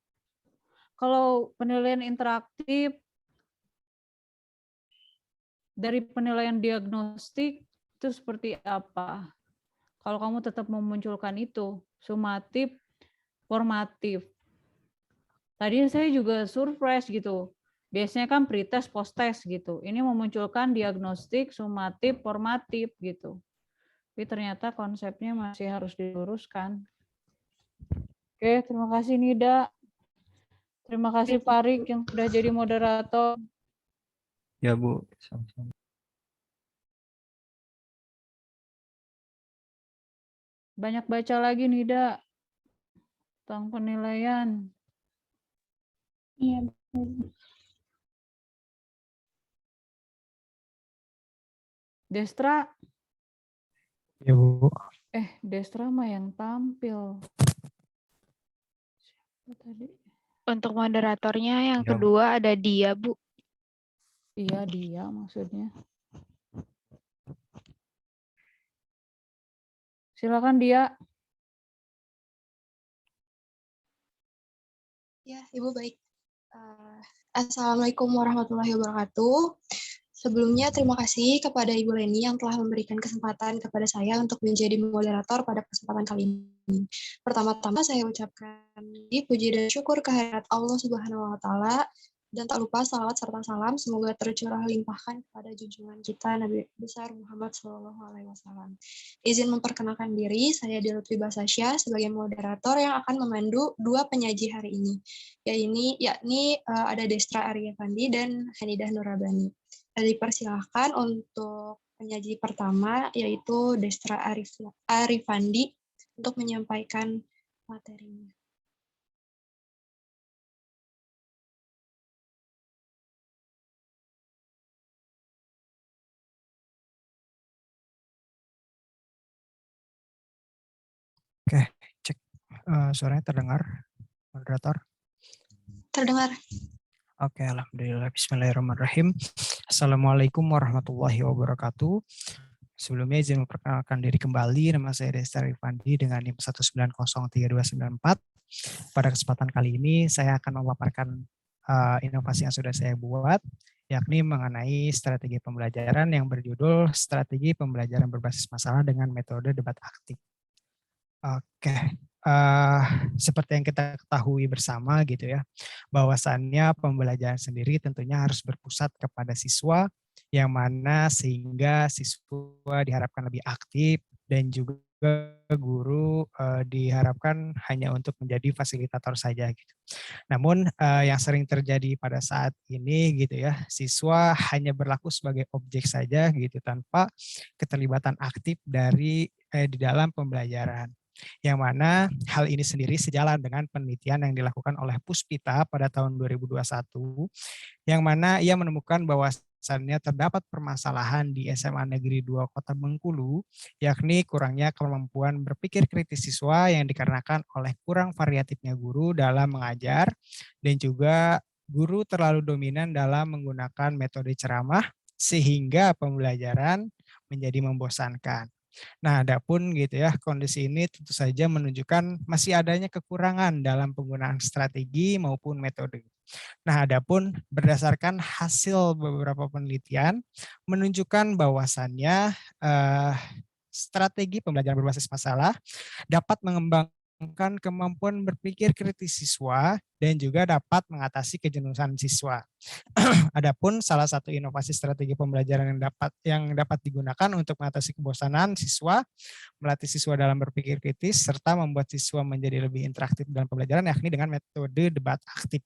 Kalau penilaian interaktif dari penilaian diagnostik itu seperti apa? Kalau kamu tetap memunculkan itu, sumatif, formatif. Tadi saya juga surprise gitu. Biasanya kan pretest, post-test gitu. Ini memunculkan diagnostik, sumatif, formatif gitu. Tapi ternyata konsepnya masih harus diluruskan. Oke, terima kasih Nida. Terima kasih Parik yang sudah jadi moderator. Ya Bu, sama-sama. Banyak baca lagi Nida tentang penilaian. Iya, Destra, Ya Bu. Destra mah yang tampil. Siapa tadi? Untuk moderatornya yang Ya, Bu. kedua ada dia, Bu. Iya, dia maksudnya. Silakan dia. Ya, Ibu baik. Assalamualaikum warahmatullahi wabarakatuh. Sebelumnya terima kasih kepada Ibu Leni yang telah memberikan kesempatan kepada saya untuk menjadi moderator pada kesempatan kali ini. Pertama-tama saya ucapkan puji dan syukur kehadirat Allah Subhanahu wa taala dan tak lupa salawat serta salam semoga tercurah limpahkan kepada junjungan kita Nabi besar Muhammad SAW. Izin memperkenalkan diri, saya Lutfi Basasya sebagai moderator yang akan memandu dua penyaji hari ini, yakni ada Destra Aryafandi dan Hanidah Nurabani. Dipersilahkan untuk penyaji pertama yaitu Destra Arifandi untuk menyampaikan materinya. Oke, cek. Suaranya terdengar, moderator? Terdengar. Oke, alhamdulillah. Bismillahirrahmanirrahim. Assalamualaikum warahmatullahi wabarakatuh. Sebelumnya izin memperkenalkan diri kembali. Nama saya Destra Arifandi dengan NIM 1903294. Pada kesempatan kali ini saya akan memaparkan inovasi yang sudah saya buat, yakni mengenai strategi pembelajaran yang berjudul Strategi Pembelajaran Berbasis Masalah dengan Metode Debat Aktif. Oke, seperti yang kita ketahui bersama gitu ya, bahwasannya pembelajaran sendiri tentunya harus berpusat kepada siswa, yang mana sehingga siswa diharapkan lebih aktif dan juga guru diharapkan hanya untuk menjadi fasilitator saja gitu. Namun yang sering terjadi pada saat ini gitu ya, siswa hanya berlaku sebagai objek saja gitu tanpa keterlibatan aktif di dalam pembelajaran. Yang mana hal ini sendiri sejalan dengan penelitian yang dilakukan oleh Puspita pada tahun 2021, yang mana ia menemukan bahwasannya terdapat permasalahan di SMA Negeri 2 Kota Bengkulu, yakni kurangnya kemampuan berpikir kritis siswa yang dikarenakan oleh kurang variatifnya guru dalam mengajar, dan juga guru terlalu dominan dalam menggunakan metode ceramah, sehingga pembelajaran menjadi membosankan. Nah, adapun gitu ya, kondisi ini tentu saja menunjukkan masih adanya kekurangan dalam penggunaan strategi maupun metode. Nah, adapun berdasarkan hasil beberapa penelitian menunjukkan bahwasannya strategi pembelajaran berbasis masalah dapat mengembangkan mengembangkan kemampuan berpikir kritis siswa dan juga dapat mengatasi kejenuhan siswa. Adapun salah satu inovasi strategi pembelajaran yang dapat digunakan untuk mengatasi kebosanan siswa, melatih siswa dalam berpikir kritis, serta membuat siswa menjadi lebih interaktif dalam pembelajaran, yakni dengan metode debat aktif.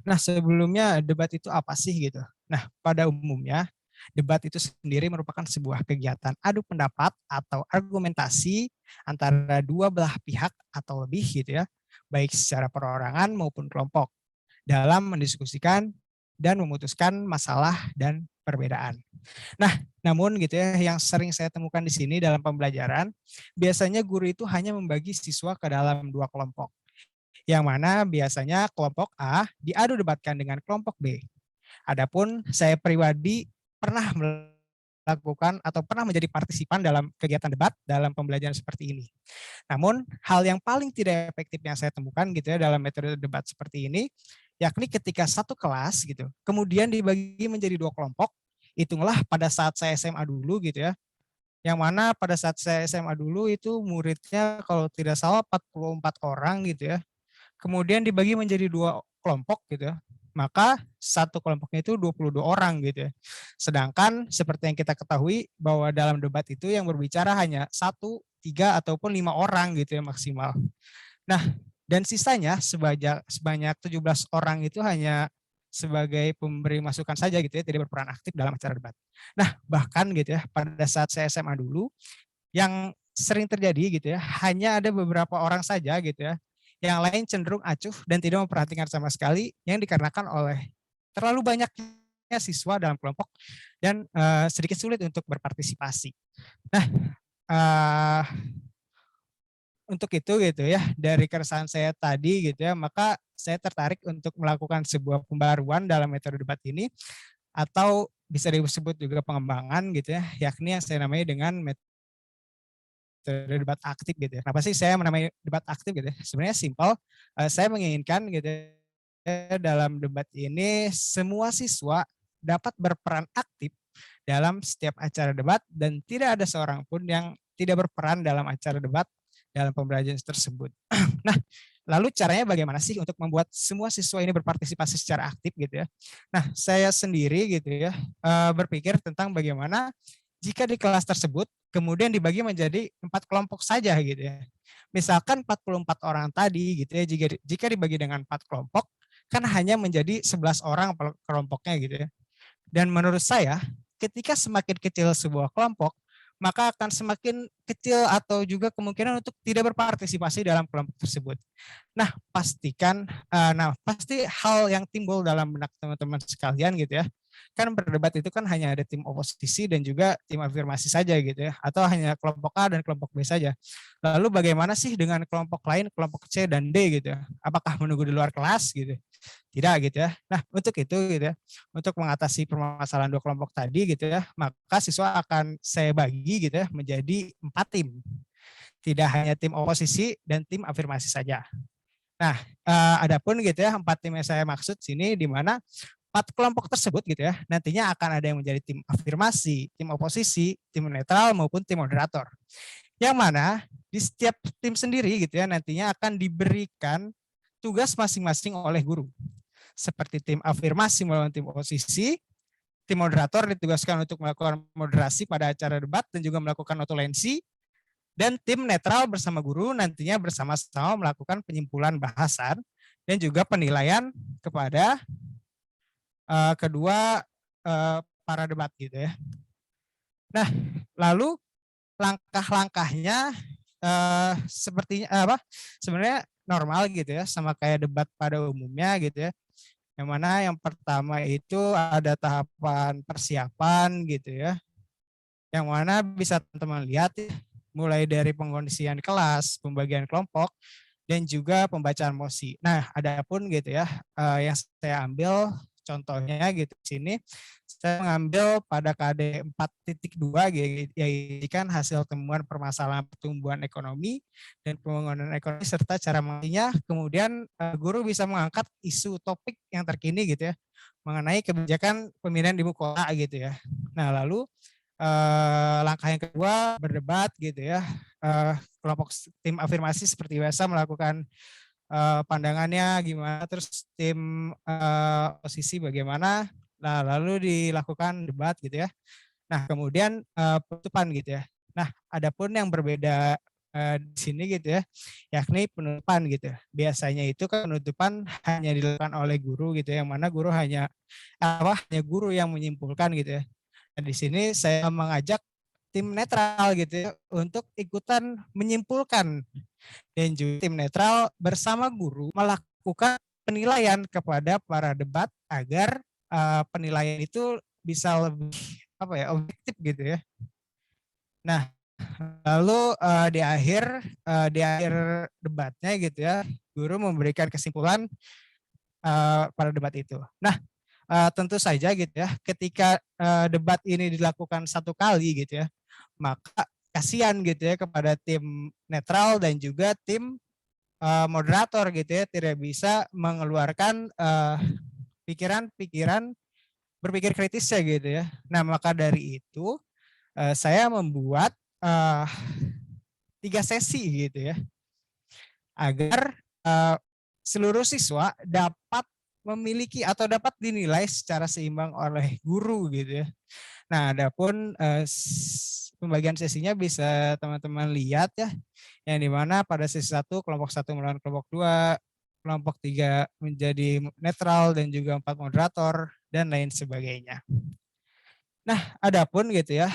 Nah, sebelumnya debat itu apa sih gitu? Nah, pada umumnya debat itu sendiri merupakan sebuah kegiatan adu pendapat atau argumentasi antara dua belah pihak atau lebih gitu ya, baik secara perorangan maupun kelompok dalam mendiskusikan dan memutuskan masalah dan perbedaan. Nah, namun gitu ya, yang sering saya temukan di sini dalam pembelajaran, biasanya guru itu hanya membagi siswa ke dalam dua kelompok, yang mana biasanya kelompok A diadu debatkan dengan kelompok B. Adapun saya pribadi pernah melakukan atau pernah menjadi partisipan dalam kegiatan debat dalam pembelajaran seperti ini. Namun hal yang paling tidak efektif yang saya temukan gitu ya dalam metode debat seperti ini, yakni ketika satu kelas gitu, kemudian dibagi menjadi dua kelompok. Hitunglah pada saat saya SMA dulu gitu ya, yang mana pada saat saya SMA dulu itu muridnya kalau tidak salah 44 orang gitu ya, kemudian dibagi menjadi dua kelompok gitu ya, maka satu kelompoknya itu 22 orang gitu ya. Sedangkan seperti yang kita ketahui bahwa dalam debat itu yang berbicara hanya 1, 3, ataupun 5 orang gitu ya maksimal. Nah, dan sisanya sebanyak 17 orang itu hanya sebagai pemberi masukan saja gitu ya, tidak berperan aktif dalam acara debat. Nah, bahkan gitu ya, pada saat saya SMA dulu, yang sering terjadi gitu ya, hanya ada beberapa orang saja gitu ya, yang lain cenderung acuh dan tidak memperhatikan sama sekali, yang dikarenakan oleh terlalu banyaknya siswa dalam kelompok dan sedikit sulit untuk berpartisipasi. Nah, untuk itu gitu ya, dari keresahan saya tadi gitu ya, maka saya tertarik untuk melakukan sebuah pembaruan dalam metode debat ini, atau bisa disebut juga pengembangan gitu ya, yakni yang saya namai dengan metode debat aktif gitu ya. Kenapa sih saya menamai debat aktif gitu ya? Sebenarnya simpel, saya menginginkan gitu ya, dalam debat ini semua siswa dapat berperan aktif dalam setiap acara debat dan tidak ada seorang pun yang tidak berperan dalam acara debat dalam pembelajaran tersebut. Nah, lalu caranya bagaimana sih untuk membuat semua siswa ini berpartisipasi secara aktif gitu ya? Nah, saya sendiri gitu ya berpikir tentang bagaimana jika di kelas tersebut kemudian dibagi menjadi 4 kelompok saja gitu ya. Misalkan 44 orang tadi gitu ya, jika dibagi dengan 4 kelompok, kan hanya menjadi 11 orang kelompoknya gitu ya. Dan menurut saya, ketika semakin kecil sebuah kelompok, maka akan semakin kecil atau juga kemungkinan untuk tidak berpartisipasi dalam kelompok tersebut. Nah, pasti hal yang timbul dalam benak teman-teman sekalian gitu ya, kan berdebat itu kan hanya ada tim oposisi dan juga tim afirmasi saja gitu ya, atau hanya kelompok A dan kelompok B saja. Lalu bagaimana sih dengan kelompok lain, kelompok C dan D gitu ya? Apakah menunggu di luar kelas gitu? Tidak gitu ya. Nah, untuk itu gitu ya, untuk mengatasi permasalahan dua kelompok tadi gitu ya, maka siswa akan saya bagi gitu ya menjadi 4 tim. Tidak hanya tim oposisi dan tim afirmasi saja. Nah, adapun gitu ya 4 tim yang saya maksud sini di mana 4 kelompok tersebut gitu ya, nantinya akan ada yang menjadi tim afirmasi, tim oposisi, tim netral maupun tim moderator. Yang mana di setiap tim sendiri gitu ya nantinya akan diberikan tugas masing-masing oleh guru. Seperti tim afirmasi melawan tim oposisi, tim moderator ditugaskan untuk melakukan moderasi pada acara debat dan juga melakukan notulensi, dan tim netral bersama guru nantinya bersama-sama melakukan penyimpulan bahasan dan juga penilaian kepada kedua para debat gitu ya. Nah, lalu langkah-langkahnya sepertinya sebenarnya normal gitu ya, sama kayak debat pada umumnya gitu ya. Yang mana yang pertama itu ada tahapan persiapan gitu ya. Yang mana bisa teman-teman lihat ya, mulai dari pengkondisian kelas, pembagian kelompok, dan juga pembacaan mosi. Nah, adapun gitu ya, yang saya ambil contohnya gitu di sini, saya mengambil pada KD 4.2 yaitu kan hasil temuan permasalahan pertumbuhan ekonomi dan pembangunan ekonomi serta cara mengatasinya. Kemudian guru bisa mengangkat isu topik yang terkini gitu ya mengenai kebijakan pemindahan ibu kota gitu ya. Nah, lalu langkah yang kedua berdebat gitu ya kelompok tim afirmasi seperti biasa melakukan pandangannya gimana, terus tim posisi bagaimana, nah lalu dilakukan debat gitu ya. Nah kemudian penutupan gitu ya. Nah adapun yang berbeda di sini gitu ya, yakni penutupan gitu. Biasanya itu penutupan hanya dilakukan oleh guru gitu, yang mana guru hanya guru yang menyimpulkan gitu ya. Nah, di sini saya mengajak tim netral gitu ya untuk ikutan menyimpulkan, dan juga tim netral bersama guru melakukan penilaian kepada para debat agar penilaian itu bisa lebih objektif gitu ya. Nah, lalu di akhir debatnya gitu ya, guru memberikan kesimpulan pada debat itu. Nah, tentu saja gitu ya, ketika debat ini dilakukan satu kali gitu ya, maka kasihan gitu ya kepada tim netral dan juga tim moderator gitu ya, tidak bisa mengeluarkan pikiran-pikiran berpikir kritisnya gitu ya. Nah maka dari itu saya membuat 3 sesi gitu ya, agar seluruh siswa dapat memiliki atau dapat dinilai secara seimbang oleh guru gitu ya. Nah, adapun pembagian sesinya bisa teman-teman lihat ya, yang dimana pada sesi 1 kelompok 1 melawan kelompok 2, kelompok 3 menjadi netral dan juga 4 moderator dan lain sebagainya. Nah, adapun gitu ya,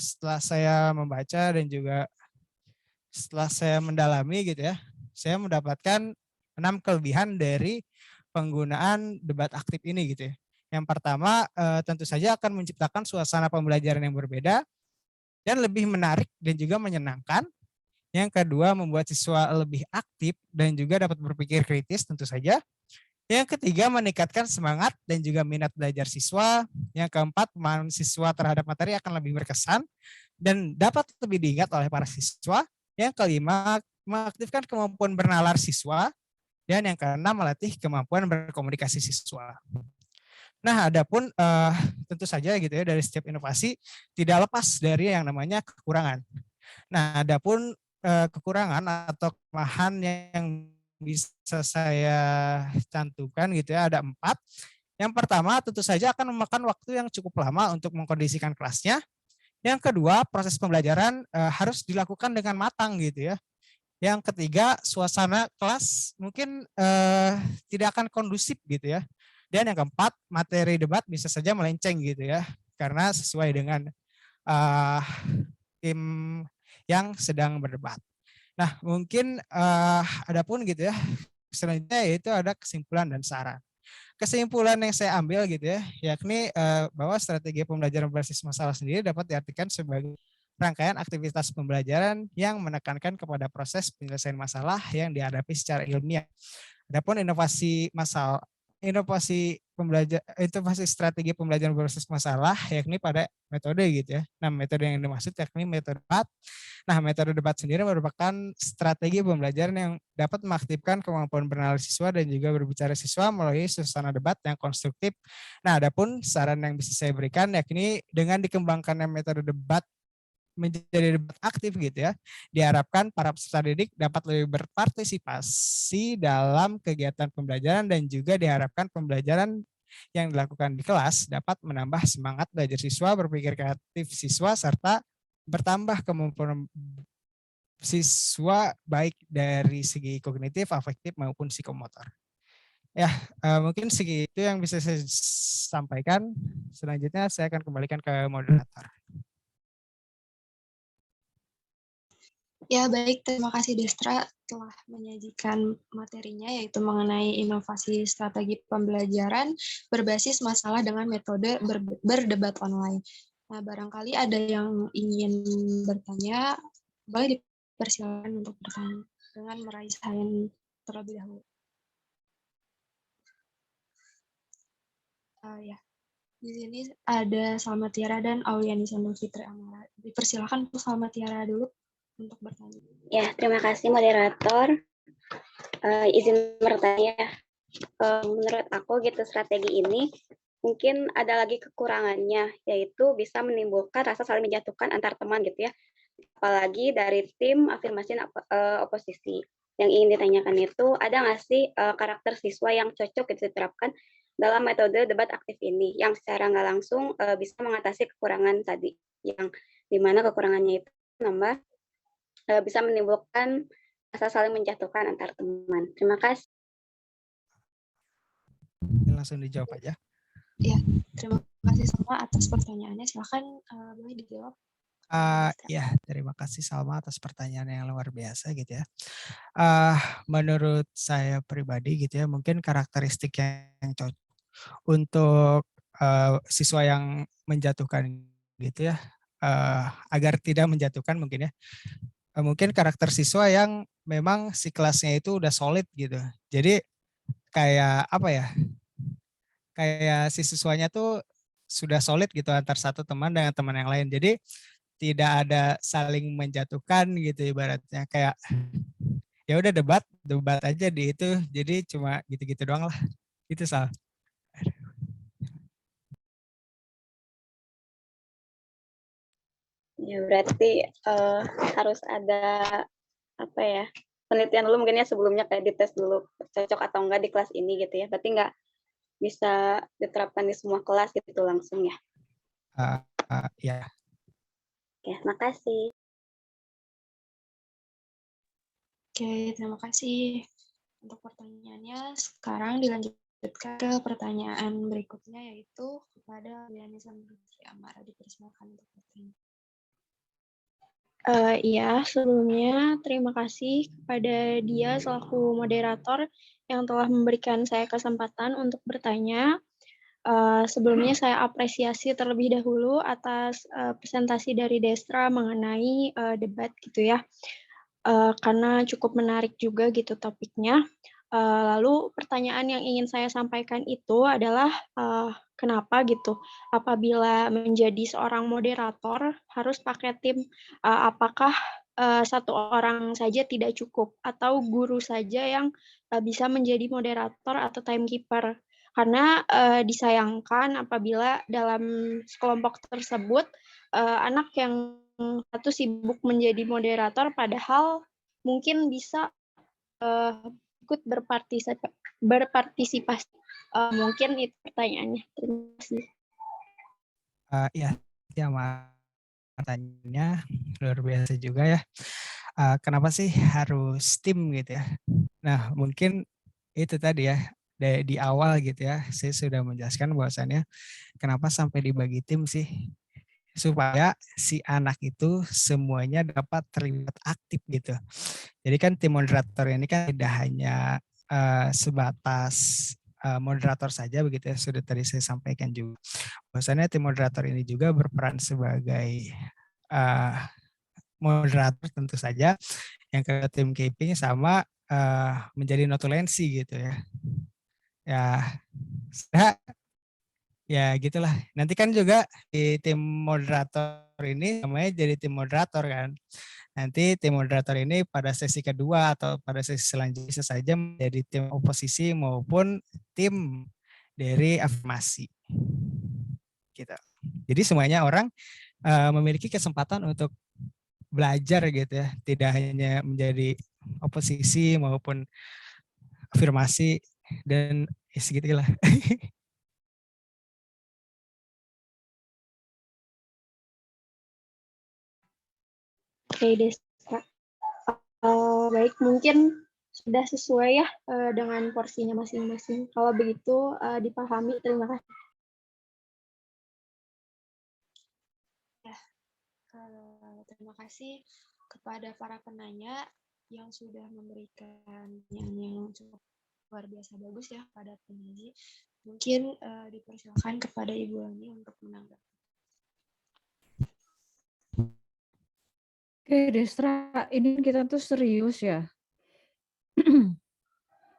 setelah saya membaca dan juga setelah saya mendalami gitu ya, saya mendapatkan 6 kelebihan dari penggunaan debat aktif ini gitu ya. Yang pertama tentu saja akan menciptakan suasana pembelajaran yang berbeda dan lebih menarik dan juga menyenangkan. Yang kedua membuat siswa lebih aktif dan juga dapat berpikir kritis tentu saja. Yang ketiga meningkatkan semangat dan juga minat belajar siswa. Yang keempat pemahaman siswa terhadap materi akan lebih berkesan dan dapat lebih diingat oleh para siswa. Yang kelima mengaktifkan kemampuan bernalar siswa. Dan yang keenam melatih kemampuan berkomunikasi siswa. Nah, adapun tentu saja gitu ya, dari setiap inovasi tidak lepas dari yang namanya kekurangan. Nah, adapun kekurangan atau kelemahan yang bisa saya cantumkan gitu ya, ada 4. Yang pertama tentu saja akan memakan waktu yang cukup lama untuk mengkondisikan kelasnya. Yang kedua, proses pembelajaran harus dilakukan dengan matang gitu ya. Yang ketiga, suasana kelas mungkin tidak akan kondusif gitu ya. Dan yang keempat, materi debat bisa saja melenceng gitu ya, karena sesuai dengan tim yang sedang berdebat. Nah, mungkin adapun gitu ya, selanjutnya yaitu ada kesimpulan dan saran. Kesimpulan yang saya ambil gitu ya, yakni bahwa strategi pembelajaran berbasis masalah sendiri dapat diartikan sebagai rangkaian aktivitas pembelajaran yang menekankan kepada proses penyelesaian masalah yang dihadapi secara ilmiah. Adapun inovasi strategi pembelajaran berbasis masalah yakni pada metode gitu ya. Nah, metode yang dimaksud yakni metode debat. Nah, metode debat sendiri merupakan strategi pembelajaran yang dapat mengaktifkan kemampuan beranalis siswa dan juga berbicara siswa melalui suasana debat yang konstruktif. Nah, adapun saran yang bisa saya berikan yakni dengan dikembangkannya metode debat menjadi debat aktif gitu ya, diharapkan para peserta didik dapat lebih berpartisipasi dalam kegiatan pembelajaran dan juga diharapkan pembelajaran yang dilakukan di kelas dapat menambah semangat belajar siswa, berpikir kreatif siswa, serta bertambah kemampuan siswa baik dari segi kognitif, afektif maupun psikomotor. Ya, mungkin segitu yang bisa saya sampaikan. Selanjutnya saya akan kembalikan ke moderator. Ya, baik. Terima kasih Destra telah menyajikan materinya, yaitu mengenai inovasi strategi pembelajaran berbasis masalah dengan metode berdebat online. Nah, barangkali ada yang ingin bertanya, boleh dipersilakan untuk bertanya dengan meraih hand terlebih dahulu. Ya, di sini ada Salma Tiara dan Auliani Sandra Fitri Amara. Dipersilakan untuk Salma Tiara dulu untuk bertanya. Ya, terima kasih moderator. Izin bertanya. Menurut aku gitu strategi ini mungkin ada lagi kekurangannya, yaitu bisa menimbulkan rasa saling menjatuhkan antar teman gitu ya. apalagi dari tim afirmasi oposisi. Yang ingin ditanyakan itu, ada nggak sih karakter siswa yang cocok diterapkan dalam metode debat aktif ini, yang secara nggak langsung bisa mengatasi kekurangan tadi, yang dimana kekurangannya itu nambah bisa menimbulkan rasa saling menjatuhkan antar teman. Terima kasih. Langsung dijawab aja. Ya, terima kasih Salma atas pertanyaannya. Silakan boleh dijawab. Ya, terima kasih Salma atas pertanyaan yang luar biasa gitu ya. Menurut saya pribadi gitu ya, mungkin karakteristik yang cocok untuk siswa yang menjatuhkan gitu ya, agar tidak menjatuhkan mungkin ya. Mungkin karakter siswa yang memang si kelasnya itu udah solid gitu. Jadi kayak apa ya? Kayak si siswanya tuh sudah solid gitu antar satu teman dengan teman yang lain. Jadi tidak ada saling menjatuhkan gitu ibaratnya, kayak ya udah debat aja di itu. Jadi cuma gitu-gitu doang lah. Itu Sal. Ya berarti harus ada apa ya, penelitian dulu mungkin ya sebelumnya, kayak dites dulu cocok atau enggak di kelas ini gitu ya. Berarti nggak bisa diterapkan di semua kelas gitu langsung ya. Ya. Oke, makasih. Oke, terima kasih untuk pertanyaannya. Sekarang dilanjutkan ke pertanyaan berikutnya, yaitu kepada Liani Samrutri Amara. Dipersilakan untuk bertanya. Iya, sebelumnya terima kasih kepada dia selaku moderator yang telah memberikan saya kesempatan untuk bertanya. Sebelumnya saya apresiasi terlebih dahulu atas presentasi dari Destra mengenai debat gitu ya, karena cukup menarik juga gitu topiknya. Lalu pertanyaan yang ingin saya sampaikan itu adalah kenapa gitu apabila menjadi seorang moderator harus pakai tim, apakah satu orang saja tidak cukup atau guru saja yang bisa menjadi moderator atau timekeeper? Karena disayangkan apabila dalam kelompok tersebut anak yang satu sibuk menjadi moderator padahal mungkin bisa ikut berpartisipasi. Mungkin itu pertanyaannya. Terima kasih. Ya, pertanyaannya luar biasa juga ya. Kenapa sih harus tim gitu ya? Nah, mungkin itu tadi ya, di awal gitu ya, saya sudah menjelaskan bahwasannya kenapa sampai dibagi tim sih, supaya si anak itu semuanya dapat terlibat aktif gitu. Jadi kan tim moderator ini kan tidak hanya sebatas moderator saja begitu ya, sudah tadi saya sampaikan juga. Bahwasannya tim moderator ini juga berperan sebagai moderator tentu saja, yang ke tim keeping sama menjadi notulensi gitu ya. Ya gitulah. Nanti kan juga di tim moderator ini namanya jadi tim moderator kan. Nanti tim moderator ini pada sesi kedua atau pada sesi selanjutnya bisa saja menjadi tim oposisi maupun tim dari afirmasi. Gitu. Jadi semuanya orang memiliki kesempatan untuk belajar gitu ya, tidak hanya menjadi oposisi maupun afirmasi dan segitulah. Oke, Destra. Baik, mungkin sudah sesuai ya dengan porsinya masing-masing. Kalau begitu dipahami, terima kasih. Terima kasih kepada para penanya yang sudah memberikan yang cukup luar biasa bagus ya pada penyaji. Mungkin dipersilakan kepada Ibu Ani untuk menanggapi. Oke, Destra, ini kita tuh serius ya.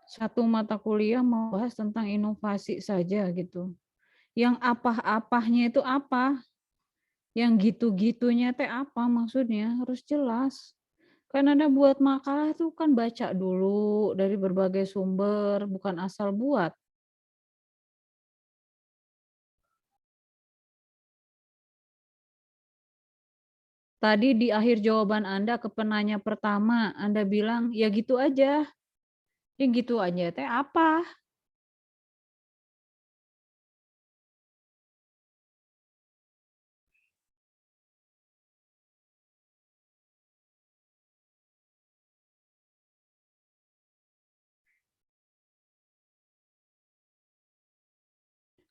Satu mata kuliah mau bahas tentang inovasi saja gitu. Yang apa-apanya itu apa? Yang gitu-gitunya teh apa maksudnya? Harus jelas. Kan ada buat makalah tuh kan baca dulu dari berbagai sumber, bukan asal buat. Tadi di akhir jawaban Anda ke penanya pertama, Anda bilang, ya gitu aja. Ya gitu aja teh apa?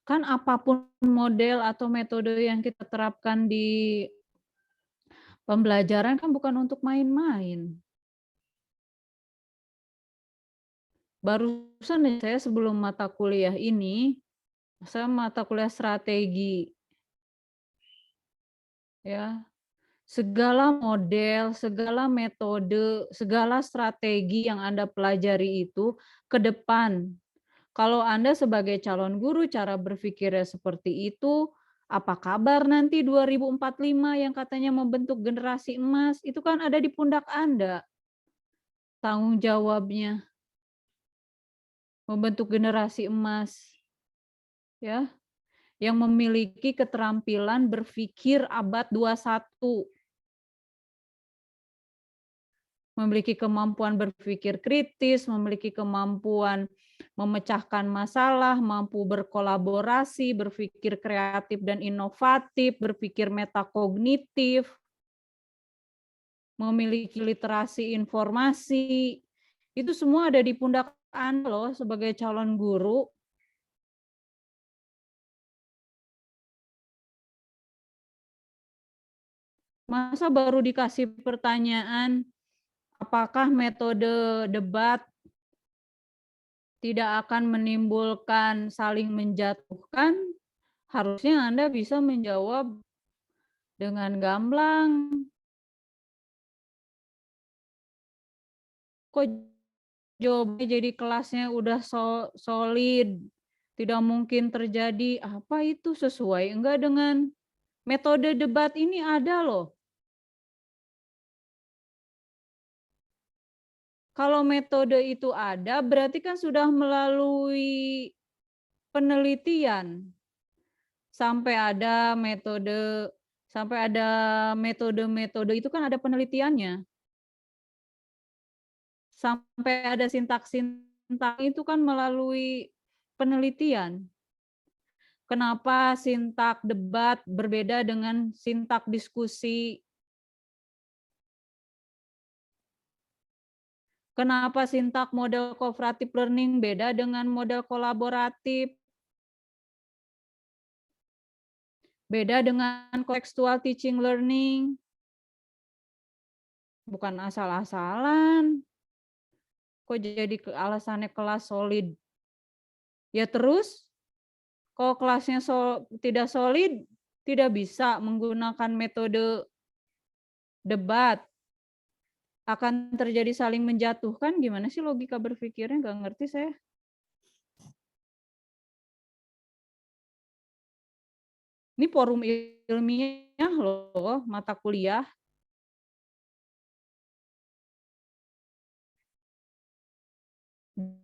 Kan apapun model atau metode yang kita terapkan di pembelajaran kan bukan untuk main-main. Barusan nih saya sebelum mata kuliah ini, saya mata kuliah strategi. Ya, segala model, segala metode, segala strategi yang Anda pelajari itu ke depan. Kalau Anda sebagai calon guru cara berpikirnya seperti itu, apa kabar nanti 2045 yang katanya membentuk generasi emas, itu kan ada di pundak Anda. Tanggung jawabnya membentuk generasi emas. Ya, yang memiliki keterampilan berpikir abad 21. Memiliki kemampuan berpikir kritis, memiliki kemampuan memecahkan masalah, mampu berkolaborasi, berpikir kreatif dan inovatif, berpikir metakognitif, memiliki literasi informasi. Itu semua ada di pundak Anda loh sebagai calon guru. Masa baru dikasih pertanyaan, apakah metode debat tidak akan menimbulkan saling menjatuhkan? Harusnya Anda bisa menjawab dengan gamblang. Kok jawabnya jadi kelasnya udah solid, tidak mungkin terjadi, apa itu sesuai enggak dengan metode debat ini ada loh. Kalau metode itu ada, berarti kan sudah melalui penelitian. Sampai ada metode-metode itu kan ada penelitiannya. Sampai ada sintak-sintak itu kan melalui penelitian. Kenapa sintak debat berbeda dengan sintak diskusi? Kenapa sintak model cooperative learning beda dengan model kolaboratif? Beda dengan contextual teaching learning? Bukan asal-asalan. Kok jadi alasannya kelas solid? Ya terus, kalau kelasnya tidak solid, tidak bisa menggunakan metode debat. Akan terjadi saling menjatuhkan, gimana sih logika berpikirnya? Nggak ngerti saya. Ini forum ilmiah loh, mata kuliah.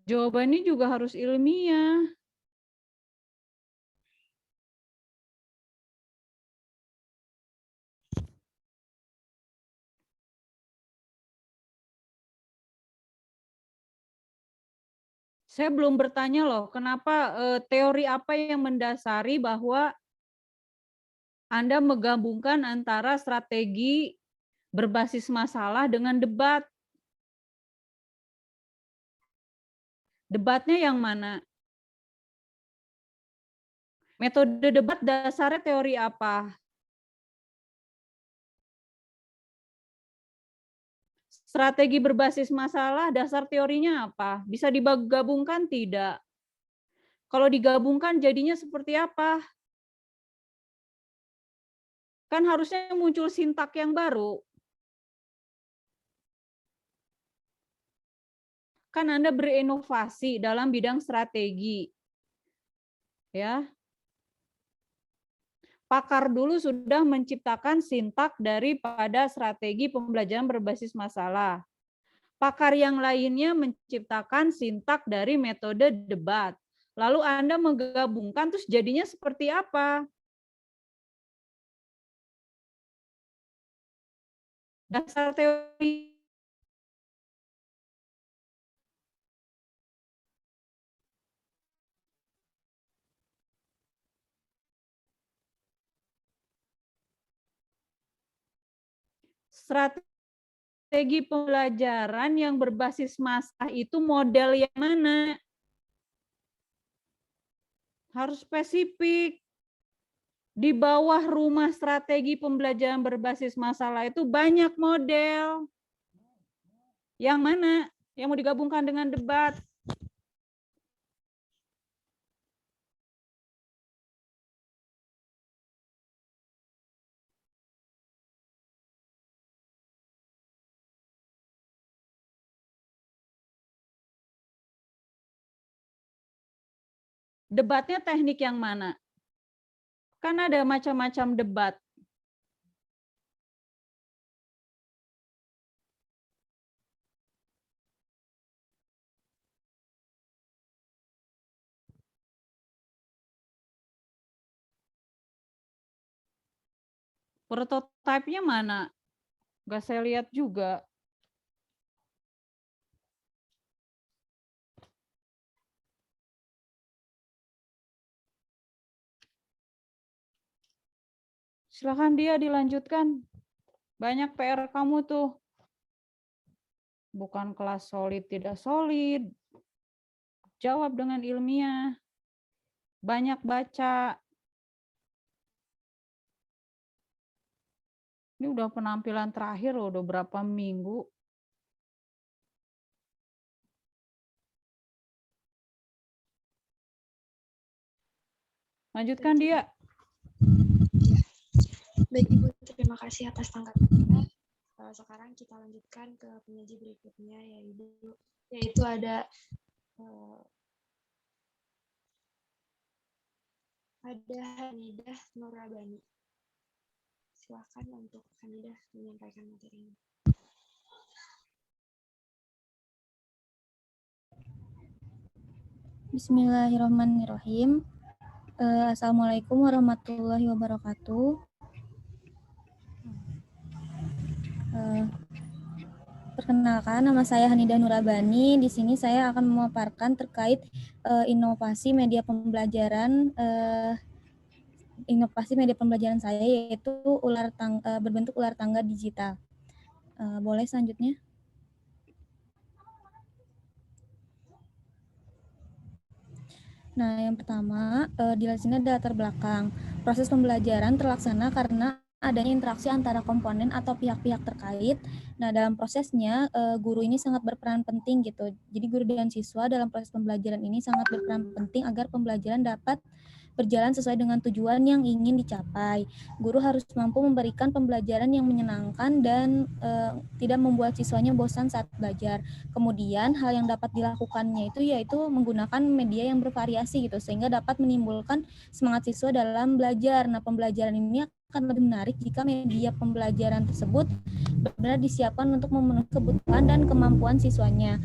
Jawabannya juga harus ilmiah. Saya belum bertanya loh, kenapa teori apa yang mendasari bahwa Anda menggabungkan antara strategi berbasis masalah dengan debat. Debatnya yang mana? Metode debat dasarnya teori apa? Strategi berbasis masalah, dasar teorinya apa? Bisa digabungkan tidak? Kalau digabungkan jadinya seperti apa? Kan harusnya muncul sintak yang baru. Kan Anda berinovasi dalam bidang strategi. Ya. Pakar dulu sudah menciptakan sintak daripada strategi pembelajaran berbasis masalah. Pakar yang lainnya menciptakan sintak dari metode debat. Lalu Anda menggabungkan, terus jadinya seperti apa? Dasar teori strategi pembelajaran yang berbasis massa itu model yang mana? Harus spesifik. Di bawah rumah strategi pembelajaran berbasis masalah itu banyak model. Yang mana? Yang mau digabungkan dengan debat. Debatnya teknik yang mana? Kan ada macam-macam debat. Prototipenya mana? Nggak saya lihat juga. Silakan dia dilanjutkan. Banyak PR kamu tuh. Bukan kelas solid, tidak solid. Jawab dengan ilmiah. Banyak baca. Ini udah penampilan terakhir loh, udah berapa minggu. Lanjutkan dia. Baik Ibu, terima kasih atas tanggapannya. Sekarang kita lanjutkan ke penyaji berikutnya yaitu ada Hanidah Nurabani. Silakan untuk Hanidah menyampaikan materinya. Bismillahirrahmanirrahim. Assalamualaikum warahmatullahi wabarakatuh. Perkenalkan, nama saya Hanidah Nurabani. Di sini saya akan memaparkan terkait inovasi media pembelajaran saya, yaitu berbentuk ular tangga digital. Boleh selanjutnya? Nah, yang pertama, di sini ada latar belakang. Proses pembelajaran terlaksana karena adanya interaksi antara komponen atau pihak-pihak terkait. Nah, dalam prosesnya, guru ini sangat berperan penting gitu. Jadi, guru dan siswa dalam proses pembelajaran ini sangat berperan penting agar pembelajaran dapat berjalan sesuai dengan tujuan yang ingin dicapai. Guru harus mampu memberikan pembelajaran yang menyenangkan dan tidak membuat siswanya bosan saat belajar. Kemudian hal yang dapat dilakukannya yaitu menggunakan media yang bervariasi gitu, sehingga dapat menimbulkan semangat siswa dalam belajar. Nah, pembelajaran ini akan lebih menarik jika media pembelajaran tersebut benar-benar disiapkan untuk memenuhi kebutuhan dan kemampuan siswanya,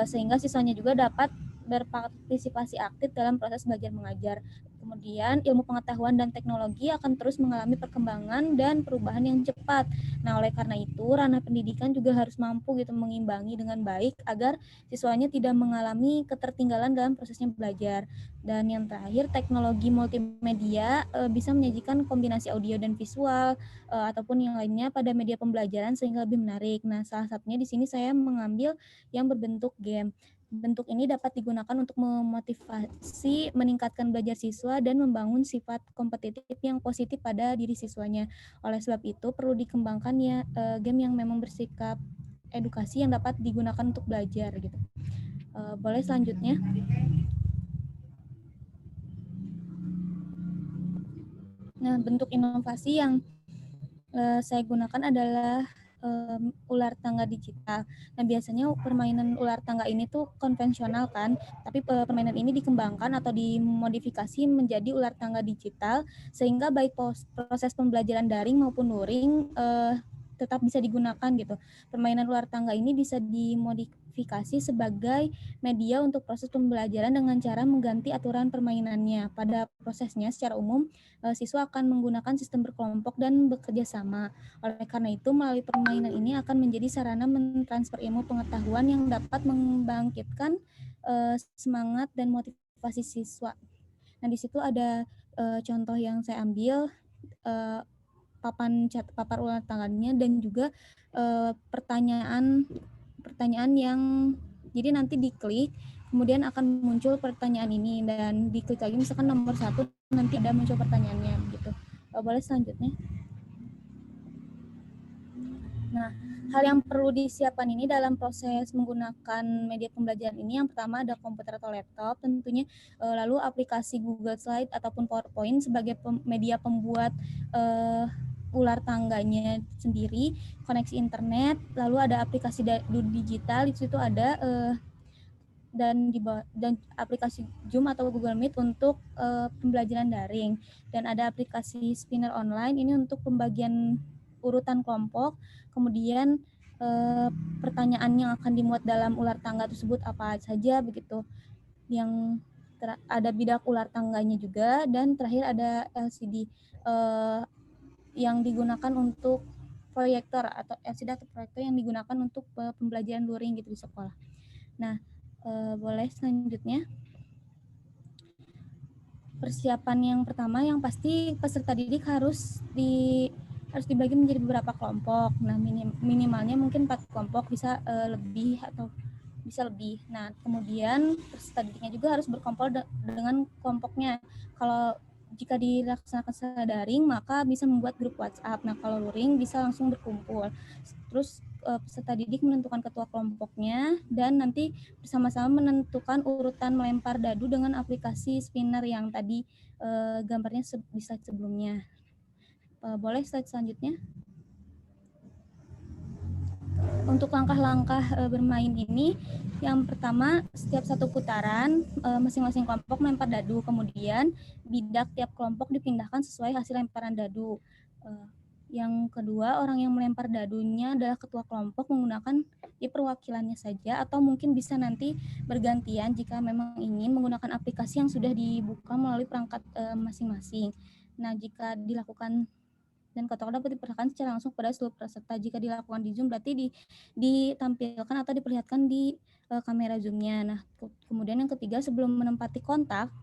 sehingga siswanya juga dapat berpartisipasi aktif dalam proses belajar mengajar. Kemudian ilmu pengetahuan dan teknologi akan terus mengalami perkembangan dan perubahan yang cepat. Nah, oleh karena itu ranah pendidikan juga harus mampu gitu mengimbangi dengan baik agar siswanya tidak mengalami ketertinggalan dalam prosesnya belajar. Dan yang terakhir, teknologi multimedia bisa menyajikan kombinasi audio dan visual ataupun yang lainnya pada media pembelajaran sehingga lebih menarik. Nah, salah satunya di sini saya mengambil yang berbentuk game. Bentuk ini dapat digunakan untuk memotivasi, meningkatkan belajar siswa, dan membangun sifat kompetitif yang positif pada diri siswanya. Oleh sebab itu, perlu dikembangkan game yang memang bersikap edukasi yang dapat digunakan untuk belajar gitu. Boleh selanjutnya? Nah, bentuk inovasi yang saya gunakan adalah ular tangga digital. Nah, biasanya permainan ular tangga ini tuh konvensional kan, tapi permainan ini dikembangkan atau dimodifikasi menjadi ular tangga digital sehingga baik proses pembelajaran daring maupun luring tetap bisa digunakan gitu. Permainan ular tangga ini bisa dimodifikasi sebagai media untuk proses pembelajaran dengan cara mengganti aturan permainannya. Pada prosesnya secara umum siswa akan menggunakan sistem berkelompok dan bekerja sama. Oleh karena itu, melalui permainan ini akan menjadi sarana mentransfer ilmu pengetahuan yang dapat membangkitkan semangat dan motivasi siswa. Nah, di situ ada contoh yang saya ambil, papar ular tangganya dan juga pertanyaan yang jadi nanti diklik kemudian akan muncul pertanyaan ini dan diklik lagi misalkan nomor 1 nanti ada muncul pertanyaannya gitu. Boleh selanjutnya. Nah, hal yang perlu disiapkan ini dalam proses menggunakan media pembelajaran ini yang pertama ada komputer atau laptop tentunya, lalu aplikasi Google Slide ataupun PowerPoint sebagai media pembuat ular tangganya sendiri, koneksi internet, lalu ada aplikasi digital di situ ada dan aplikasi Zoom atau Google Meet untuk pembelajaran daring dan ada aplikasi Spinner online ini untuk pembagian urutan kelompok, kemudian pertanyaan yang akan dimuat dalam ular tangga tersebut apa saja begitu, yang ada bidak ular tangganya juga dan terakhir ada LCD yang digunakan untuk proyektor atau LCD atau proyektor yang digunakan untuk pembelajaran luring gitu di sekolah. Nah, boleh selanjutnya. Persiapan yang pertama yang pasti peserta didik harus dibagi menjadi beberapa kelompok. Nah, minimalnya mungkin 4 kelompok, bisa lebih atau bisa lebih. Nah, kemudian peserta didiknya juga harus berkumpul dengan kelompoknya. Kalau jika dilaksanakan secara daring, maka bisa membuat grup WhatsApp. Nah, kalau luring bisa langsung berkumpul. Terus peserta didik menentukan ketua kelompoknya dan nanti bersama-sama menentukan urutan melempar dadu dengan aplikasi Spinner yang tadi gambarnya di slide sebelumnya. Boleh slide selanjutnya. Untuk langkah-langkah bermain ini, yang pertama setiap satu putaran masing-masing kelompok melempar dadu, kemudian bidak tiap kelompok dipindahkan sesuai hasil lemparan dadu. Yang kedua, orang yang melempar dadunya adalah ketua kelompok menggunakan perwakilannya saja atau mungkin bisa nanti bergantian jika memang ingin menggunakan aplikasi yang sudah dibuka melalui perangkat masing-masing. Nah, jika dilakukan dan kotak dapat diperlihatkan secara langsung pada seluruh peserta. Jika dilakukan di Zoom berarti ditampilkan atau diperlihatkan di kamera Zoom-nya. Nah, kemudian yang ketiga, sebelum menempati kotak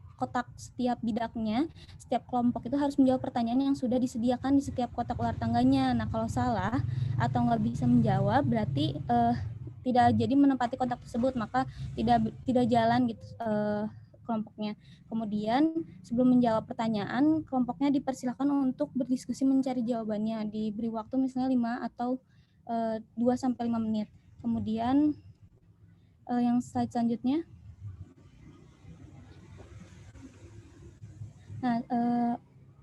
setiap bidaknya, setiap kelompok itu harus menjawab pertanyaan yang sudah disediakan di setiap kotak ular tangganya. Nah, kalau salah atau nggak bisa menjawab berarti tidak jadi menempati kotak tersebut, maka tidak jalan gitu kelompoknya. Kemudian sebelum menjawab pertanyaan, kelompoknya dipersilakan untuk berdiskusi mencari jawabannya. Diberi waktu misalnya 5 atau 2-5 menit. Kemudian yang slide selanjutnya. Nah,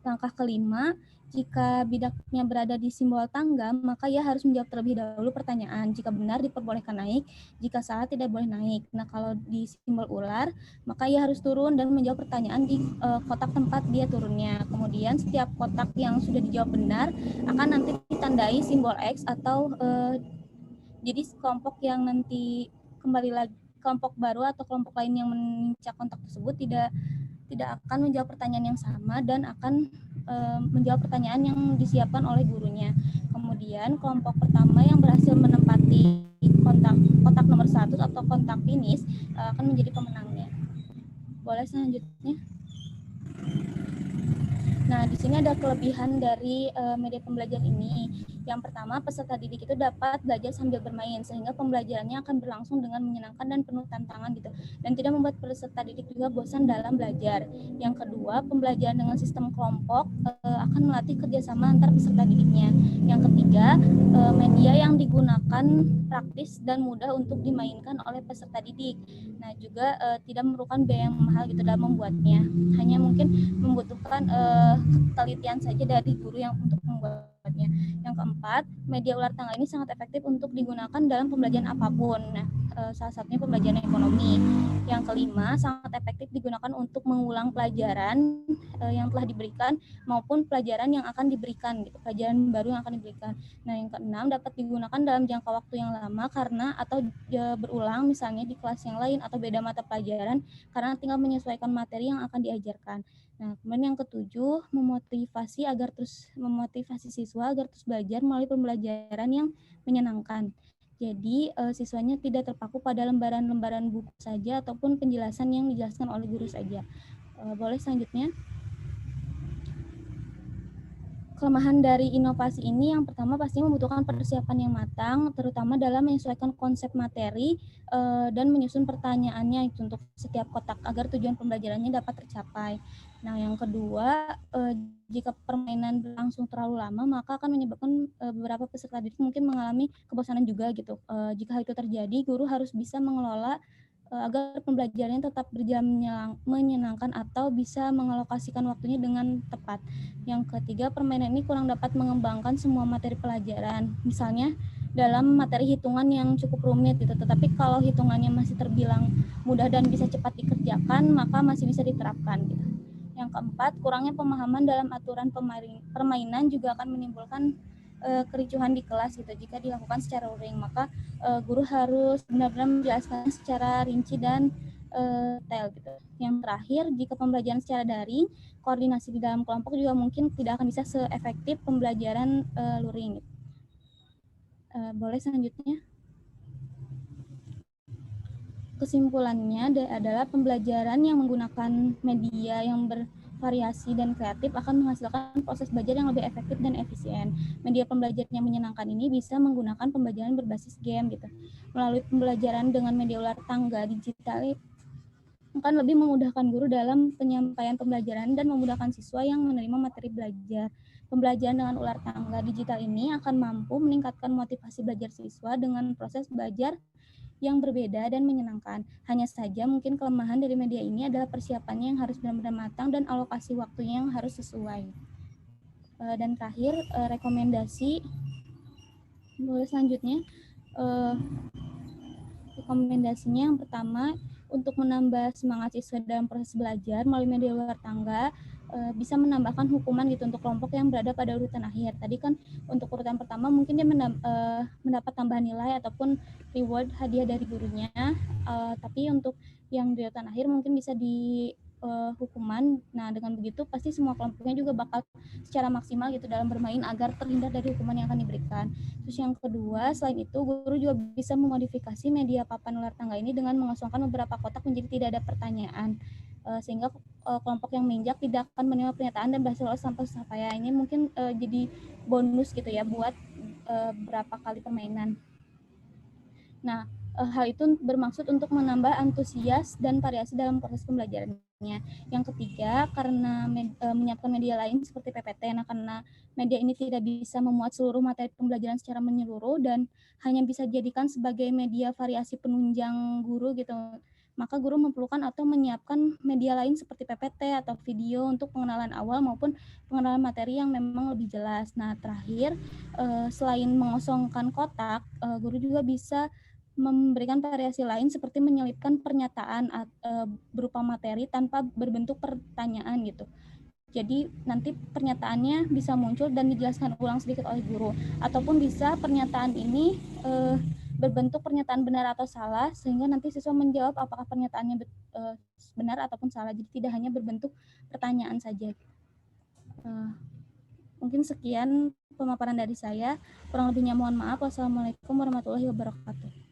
langkah kelima, jika bidaknya berada di simbol tangga, maka ia harus menjawab terlebih dahulu pertanyaan. Jika benar diperbolehkan naik, jika salah tidak boleh naik. Nah, kalau di simbol ular, maka ia harus turun dan menjawab pertanyaan di kotak tempat dia turunnya. Kemudian setiap kotak yang sudah dijawab benar akan nanti ditandai simbol X atau jadi kelompok yang nanti kembali lagi, kelompok baru atau kelompok lain yang mencak kontak tersebut tidak akan menjawab pertanyaan yang sama dan akan menjawab pertanyaan yang disiapkan oleh gurunya. Kemudian kelompok pertama yang berhasil menempati kotak nomor 1 atau kontak finish akan menjadi pemenangnya. Boleh selanjutnya. Nah, di sini ada kelebihan dari media pembelajaran ini. Yang pertama, peserta didik itu dapat belajar sambil bermain, sehingga pembelajarannya akan berlangsung dengan menyenangkan dan penuh tantangan gitu, dan tidak membuat peserta didik juga bosan dalam belajar. Yang kedua, pembelajaran dengan sistem kelompok akan melatih kerjasama antar peserta didiknya. Yang ketiga, media yang digunakan praktis dan mudah untuk dimainkan oleh peserta didik. Nah, juga tidak memerlukan biaya yang mahal gitu dalam membuatnya. Hanya mungkin membutuhkan ketelitian saja dari guru yang untuk membuatnya. selanjutnya. Yang keempat, media ular tangga ini sangat efektif untuk digunakan dalam pembelajaran apapun. Nah, salah satunya pembelajaran ekonomi. Yang kelima, sangat efektif digunakan untuk mengulang pelajaran yang telah diberikan maupun pelajaran yang akan diberikan, gitu, pelajaran baru yang akan diberikan. Nah, yang keenam, dapat digunakan dalam jangka waktu yang lama karena atau berulang misalnya di kelas yang lain atau beda mata pelajaran karena tinggal menyesuaikan materi yang akan diajarkan. Nah, kemudian yang ketujuh, memotivasi siswa agar terus belajar melalui pembelajaran yang menyenangkan. Jadi, siswanya tidak terpaku pada lembaran-lembaran buku saja ataupun penjelasan yang dijelaskan oleh guru saja. Boleh selanjutnya? Kelemahan dari inovasi ini yang pertama pasti membutuhkan persiapan yang matang, terutama dalam menyesuaikan konsep materi dan menyusun pertanyaannya itu untuk setiap kotak agar tujuan pembelajarannya dapat tercapai. Nah, yang kedua, jika permainan berlangsung terlalu lama, maka akan menyebabkan beberapa peserta didik mungkin mengalami kebosanan juga gitu. Jika hal itu terjadi, guru harus bisa mengelola agar pembelajarannya tetap berjalan menyenangkan atau bisa mengalokasikan waktunya dengan tepat. Yang ketiga, permainan ini kurang dapat mengembangkan semua materi pelajaran. Misalnya dalam materi hitungan yang cukup rumit gitu, tetapi kalau hitungannya masih terbilang mudah dan bisa cepat dikerjakan, maka masih bisa diterapkan gitu. Yang keempat, kurangnya pemahaman dalam aturan permainan juga akan menimbulkan kericuhan di kelas gitu. Jika dilakukan secara luring, maka guru harus benar-benar menjelaskan secara rinci dan detail gitu. Yang terakhir, jika pembelajaran secara daring, koordinasi di dalam kelompok juga mungkin tidak akan bisa seefektif pembelajaran luring. Gitu. Boleh selanjutnya? Kesimpulannya adalah pembelajaran yang menggunakan media yang bervariasi dan kreatif akan menghasilkan proses belajar yang lebih efektif dan efisien. Media pembelajaran yang menyenangkan ini bisa menggunakan pembelajaran berbasis game gitu. Melalui pembelajaran dengan media ular tangga digital akan lebih memudahkan guru dalam penyampaian pembelajaran dan memudahkan siswa yang menerima materi belajar. Pembelajaran dengan ular tangga digital ini akan mampu meningkatkan motivasi belajar siswa dengan proses belajar yang berbeda dan menyenangkan. Hanya saja mungkin kelemahan dari media ini adalah persiapannya yang harus benar-benar matang dan alokasi waktunya yang harus sesuai. Dan terakhir, rekomendasi. Boleh selanjutnya. Rekomendasinya yang pertama, untuk menambah semangat siswa dalam proses belajar melalui media luar tangga, bisa menambahkan hukuman gitu untuk kelompok yang berada pada urutan akhir. Tadi kan untuk urutan pertama mungkin dia mendapat tambahan nilai ataupun reward hadiah dari gurunya, tapi untuk yang di urutan akhir mungkin bisa di hukuman. Nah, dengan begitu pasti semua kelompoknya juga bakal secara maksimal gitu dalam bermain agar terhindar dari hukuman yang akan diberikan. Terus yang kedua, selain itu guru juga bisa memodifikasi media papan ular tangga ini dengan mengosongkan beberapa kotak menjadi tidak ada pertanyaan, sehingga kelompok yang menginjak tidak akan menerima pernyataan dan berhasil lolos sampai pencapaian. Ini mungkin jadi bonus gitu ya buat beberapa kali permainan. Nah, hal itu bermaksud untuk menambah antusias dan variasi dalam proses pembelajarannya. Yang ketiga, karena menyiapkan media lain seperti PPT, nah karena media ini tidak bisa memuat seluruh materi pembelajaran secara menyeluruh dan hanya bisa dijadikan sebagai media variasi penunjang guru gitu, maka guru memerlukan atau menyiapkan media lain seperti PPT atau video untuk pengenalan awal maupun pengenalan materi yang memang lebih jelas. Nah, terakhir, selain mengosongkan kotak, guru juga bisa memberikan variasi lain seperti menyelipkan pernyataan berupa materi tanpa berbentuk pertanyaan gitu. Jadi nanti pernyataannya bisa muncul dan dijelaskan ulang sedikit oleh guru, ataupun bisa pernyataan ini berbentuk pernyataan benar atau salah sehingga nanti siswa menjawab apakah pernyataannya benar ataupun salah. Jadi tidak hanya berbentuk pertanyaan saja. Mungkin sekian pemaparan dari saya. Kurang lebihnya mohon maaf. Wassalamualaikum warahmatullahi wabarakatuh.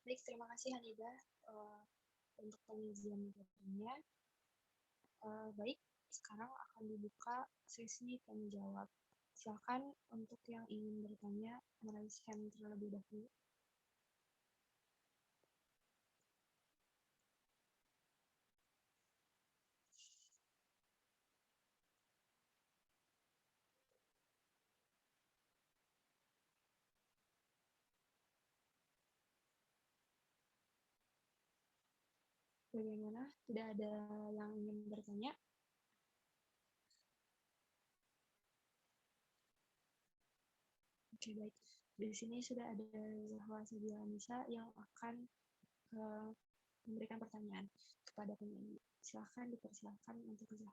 Baik, terima kasih Hanidah untuk penyajian materinya. Baik, sekarang akan dibuka sesi tanya jawab. Silakan untuk yang ingin bertanya meraih hand terlebih dahulu. Bagaimana? Tidak ada yang ingin bertanya? Oke, baik. Di sini sudah ada Zahwa Sabila Nisa yang akan memberikan pertanyaan kepada penyanyi. Silahkan dipersilahkan untuk Zahwa.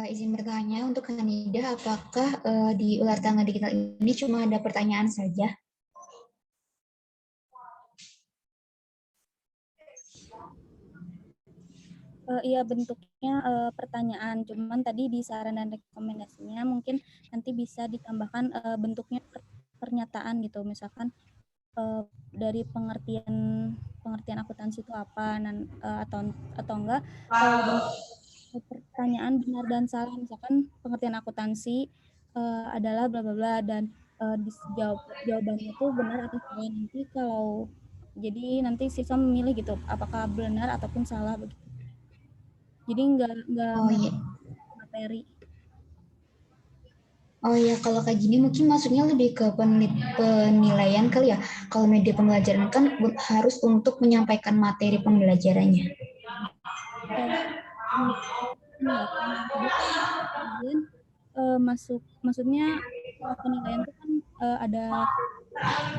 Izin bertanya untuk Hanidah, apakah di Ular Tangga Digital ini cuma ada pertanyaan saja? Iya, bentuknya pertanyaan, cuman tadi di saran dan rekomendasinya mungkin nanti bisa ditambahkan bentuknya pernyataan gitu, misalkan dari pengertian akuntansi itu apa, atau enggak pertanyaan benar dan salah, misalkan pengertian akuntansi adalah bla bla bla, dan jawabannya itu benar atau salah. Nanti kalau jadi nanti siswa memilih gitu apakah benar ataupun salah begitu. Jadi nggak materi. Oh ya, kalau kayak gini mungkin maksudnya lebih ke penilaian kali ya. Kalau media pembelajaran kan harus untuk menyampaikan materi pembelajarannya. Maksudnya penilaian itu kan ada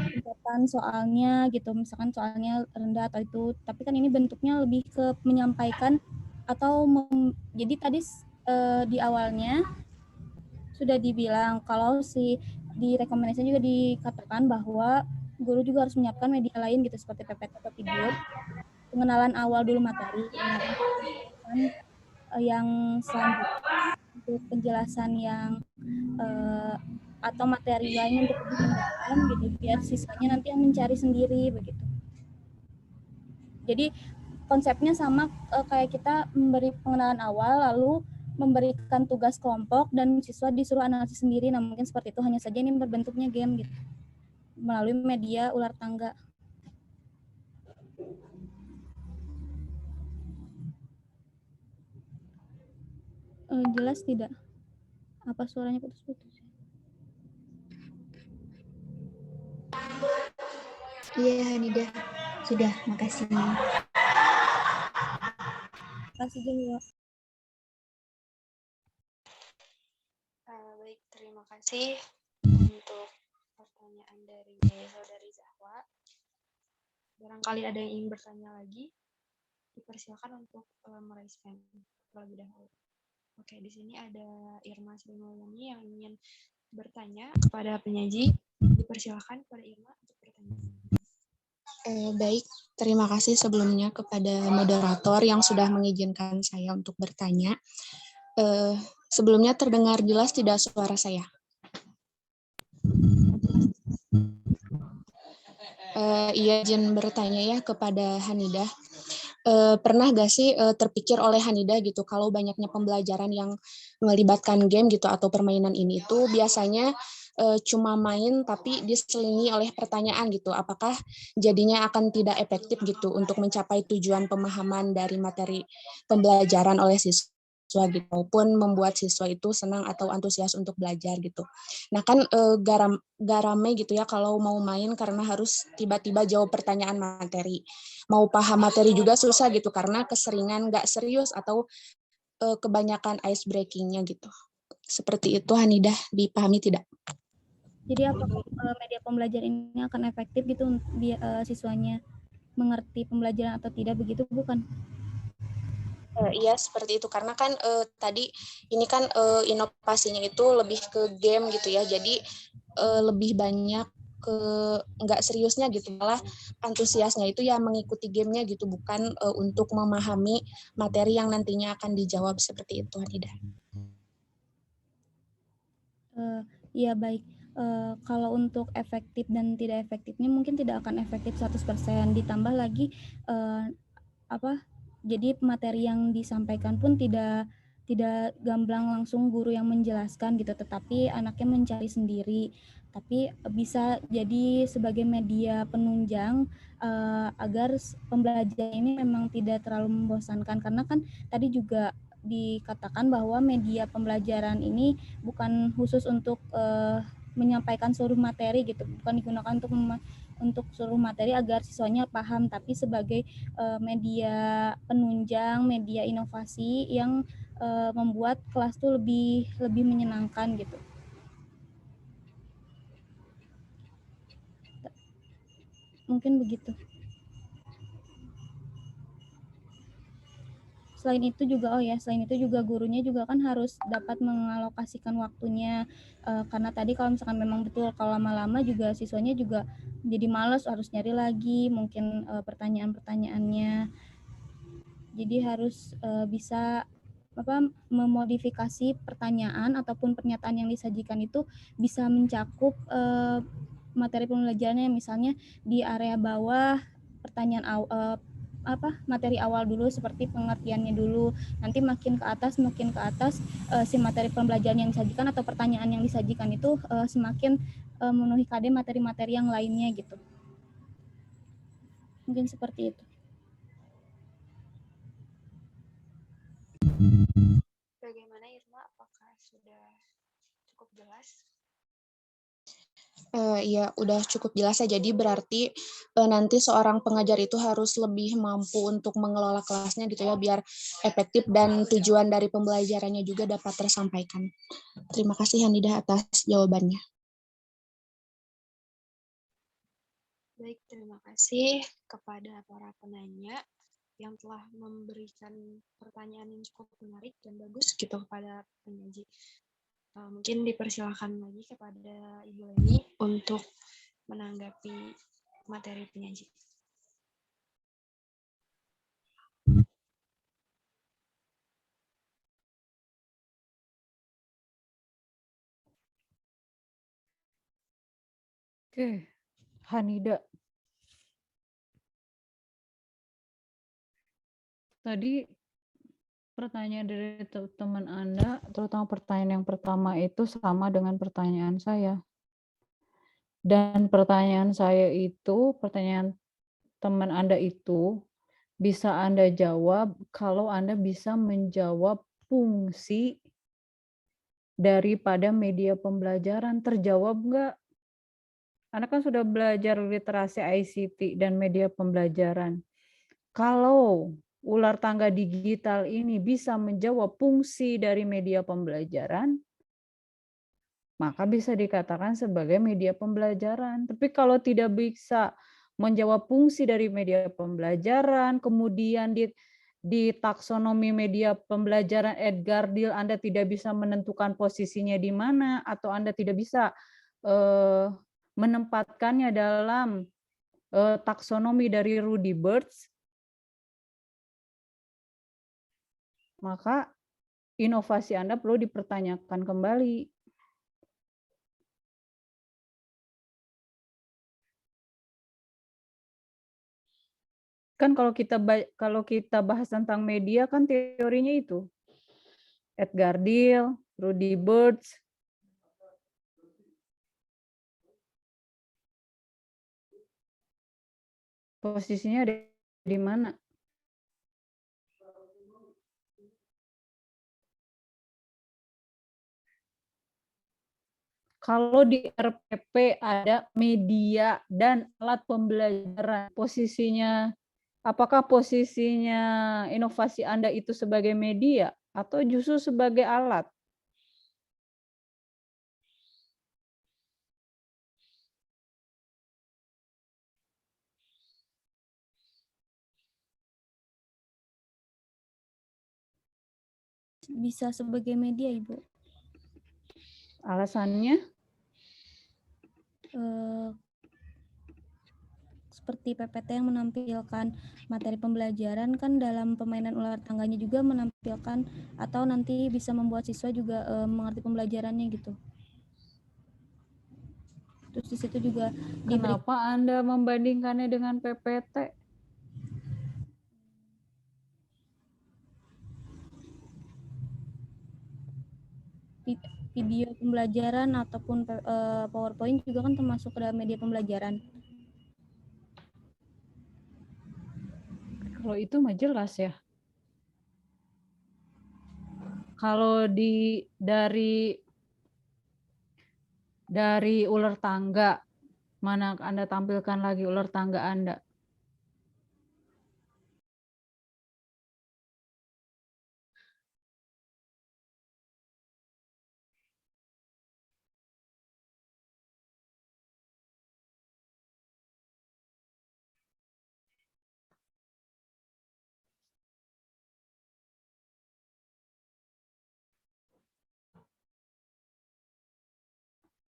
tingkatan soalnya gitu, misalkan soalnya rendah atau itu, tapi kan ini bentuknya lebih ke menyampaikan atau jadi tadi di awalnya sudah dibilang kalau di rekomendasi juga dikatakan bahwa guru juga harus menyiapkan media lain gitu seperti PPT atau video, pengenalan awal dulu materi, yang selanjutnya untuk penjelasan yang atau materi lain untuk ditambahkan gitu biar siswanya nanti yang mencari sendiri begitu. Jadi konsepnya sama kayak kita memberi pengenalan awal lalu memberikan tugas kelompok dan siswa disuruh analisis sendiri. Nah, mungkin seperti itu, hanya saja ini berbentuknya game gitu melalui media ular tangga. Jelas tidak? Apa suaranya putus-putus? Iya, Hanidah. Sudah, makasih. Makasih juga. Baik, terima kasih untuk pertanyaan dari saudari Zahwa. Barangkali ada yang ingin bertanya lagi, dipersilakan untuk meraise hand terlebih dahulu. Oke, di sini ada Irma Sri Mulyani yang ingin bertanya kepada penyaji. Dipersilakan kepada Irma untuk bertanya. Baik, terima kasih sebelumnya kepada moderator yang sudah mengizinkan saya untuk bertanya. Sebelumnya terdengar jelas tidak suara saya? Iya, izin bertanya ya kepada Hanidah. Pernah gak sih terpikir oleh Hanidah gitu kalau banyaknya pembelajaran yang melibatkan game gitu atau permainan ini itu biasanya cuma main tapi diselingi oleh pertanyaan gitu, apakah jadinya akan tidak efektif gitu untuk mencapai tujuan pemahaman dari materi pembelajaran oleh siswa gitu, maupun membuat siswa itu senang atau antusias untuk belajar gitu. Nah kan gak rame gitu ya kalau mau main karena harus tiba-tiba jawab pertanyaan materi. Mau paham materi juga susah gitu karena keseringan gak serius atau kebanyakan ice breaking-nya gitu. Seperti itu, Hanidah, dipahami tidak? Jadi apakah media pembelajaran ini akan efektif gitu siswanya mengerti pembelajaran atau tidak begitu, bukan? Iya, seperti itu. Karena kan tadi ini kan inovasinya itu lebih ke game gitu ya. Jadi lebih banyak ke nggak seriusnya gitu, malah antusiasnya itu ya mengikuti gamenya gitu, bukan untuk memahami materi yang nantinya akan dijawab, seperti itu, Hanidah. Iya, baik. Kalau untuk efektif dan tidak efektifnya mungkin tidak akan efektif 100%. Ditambah lagi jadi materi yang disampaikan pun tidak gamblang langsung guru yang menjelaskan gitu, tetapi anaknya mencari sendiri. Tapi bisa jadi sebagai media penunjang agar pembelajaran ini memang tidak terlalu membosankan, karena kan tadi juga dikatakan bahwa media pembelajaran ini bukan khusus untuk menyampaikan seluruh materi gitu, bukan digunakan untuk seluruh materi agar siswanya paham, tapi sebagai media penunjang, media inovasi yang membuat kelas tuh lebih menyenangkan gitu. Mungkin begitu. Selain itu juga gurunya juga kan harus dapat mengalokasikan waktunya, karena tadi kalau misalkan memang betul kalau lama-lama juga siswanya juga jadi malas, harus nyari lagi mungkin pertanyaan-pertanyaannya. Jadi harus bisa memodifikasi pertanyaan ataupun pernyataan yang disajikan itu bisa mencakup materi pembelajarannya. Misalnya di area bawah pertanyaan materi awal dulu seperti pengertiannya dulu, nanti makin ke atas si materi pembelajaran yang disajikan atau pertanyaan yang disajikan itu semakin memenuhi KD materi-materi yang lainnya gitu. Mungkin seperti itu. Bagaimana Irma, apakah sudah cukup jelas? Iya, udah cukup jelas ya. Jadi berarti nanti seorang pengajar itu harus lebih mampu untuk mengelola kelasnya gitu ya, biar efektif dan tujuan dari pembelajarannya juga dapat tersampaikan. Terima kasih Hanidah atas jawabannya. Baik, terima kasih kepada para penanya yang telah memberikan pertanyaan yang cukup menarik dan bagus gitu kepada penyaji. Mungkin dipersilakan lagi kepada Ibu Leni untuk menanggapi materi penyaji. Oke, Hanida. Tadi pertanyaan dari teman Anda, terutama pertanyaan yang pertama itu sama dengan pertanyaan saya. Dan pertanyaan saya itu, pertanyaan teman Anda itu, bisa Anda jawab kalau Anda bisa menjawab fungsi daripada media pembelajaran. Terjawab nggak? Anda kan sudah belajar literasi ICT dan media pembelajaran. Kalau ular tangga digital ini bisa menjawab fungsi dari media pembelajaran, maka bisa dikatakan sebagai media pembelajaran. Tapi kalau tidak bisa menjawab fungsi dari media pembelajaran, kemudian di taksonomi media pembelajaran Edgar Deal Anda tidak bisa menentukan posisinya di mana, atau Anda tidak bisa menempatkannya dalam taksonomi dari Rudy Birds, maka inovasi Anda perlu dipertanyakan kembali. Kan kalau kita bahas tentang media kan teorinya itu Edgar Deal, Rudy Birds. Posisinya ada di mana? Kalau di RPP ada media dan alat pembelajaran, posisinya, apakah posisinya inovasi Anda itu sebagai media atau justru sebagai alat? Bisa sebagai media, Ibu. Alasannya? Seperti PPT yang menampilkan materi pembelajaran kan dalam permainan ular tangganya juga menampilkan atau nanti bisa membuat siswa juga mengerti pembelajarannya gitu. Terus di situ juga Kenapa Anda membandingkannya dengan PPT? Video pembelajaran ataupun PowerPoint juga kan termasuk ke dalam media pembelajaran. Kalau itu mah jelas ya. Kalau dari dari ular tangga. Mana Anda tampilkan lagi ular tangga Anda?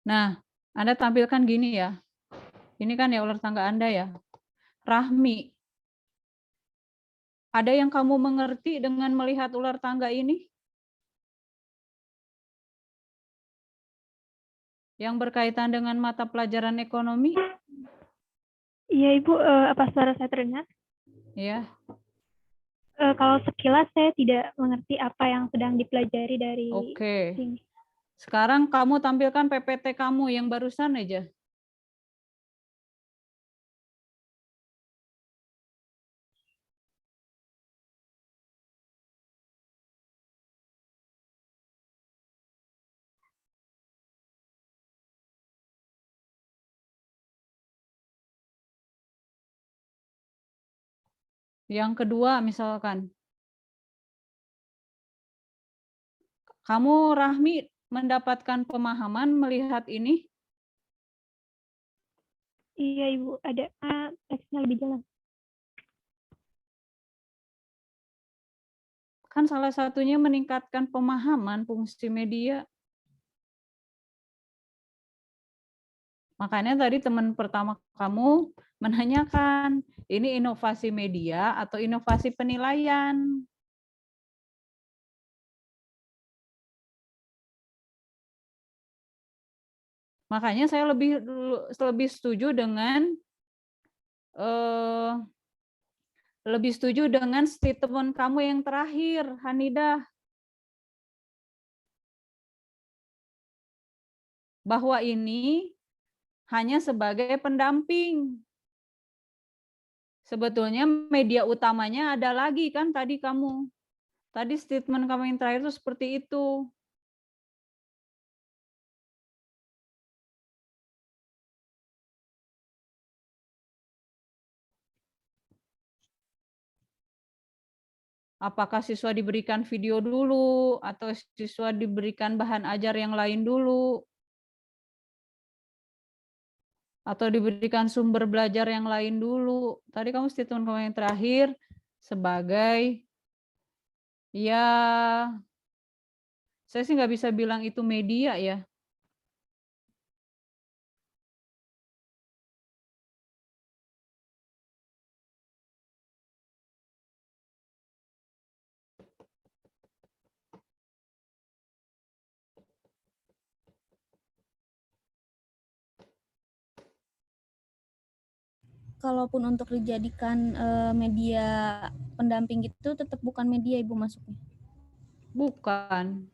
Nah, Anda tampilkan gini ya. Ini kan ya ular tangga Anda ya. Rahmi, ada yang kamu mengerti dengan melihat ular tangga ini? Yang berkaitan dengan mata pelajaran ekonomi? Iya Ibu, apa suara saya terdengar? Ya. Kalau sekilas saya tidak mengerti apa yang sedang dipelajari dari Oke. sini. Sekarang kamu tampilkan PPT kamu yang barusan aja. Yang kedua misalkan, kamu Rahmi mendapatkan pemahaman melihat ini? Iya Ibu, ada teksnya lebih jelas. Kan salah satunya meningkatkan pemahaman fungsi media. Makanya tadi teman pertama kamu menanyakan, ini inovasi media atau inovasi penilaian? Makanya saya lebih setuju dengan statement kamu yang terakhir, Hanidah. Bahwa ini hanya sebagai pendamping. Sebetulnya media utamanya ada lagi kan tadi kamu. Tadi statement kamu yang terakhir itu seperti itu. Apakah siswa diberikan video dulu atau siswa diberikan bahan ajar yang lain dulu? Atau diberikan sumber belajar yang lain dulu? Tadi kamu statement kamu yang terakhir sebagai ya, saya sih nggak bisa bilang itu media ya. Kalaupun untuk dijadikan media pendamping itu tetap bukan media Ibu masuknya. Bukan.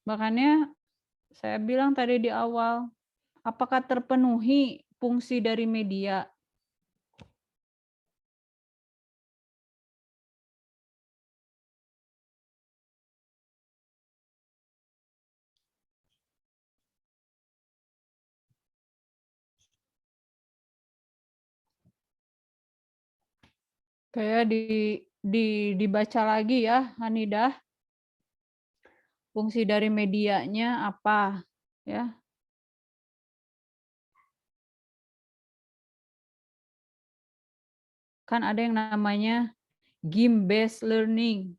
Makanya saya bilang tadi di awal, apakah terpenuhi fungsi dari media? Kayak dibaca lagi ya, Hanidah. Fungsi dari medianya apa? Ya. Kan ada yang namanya game based learning.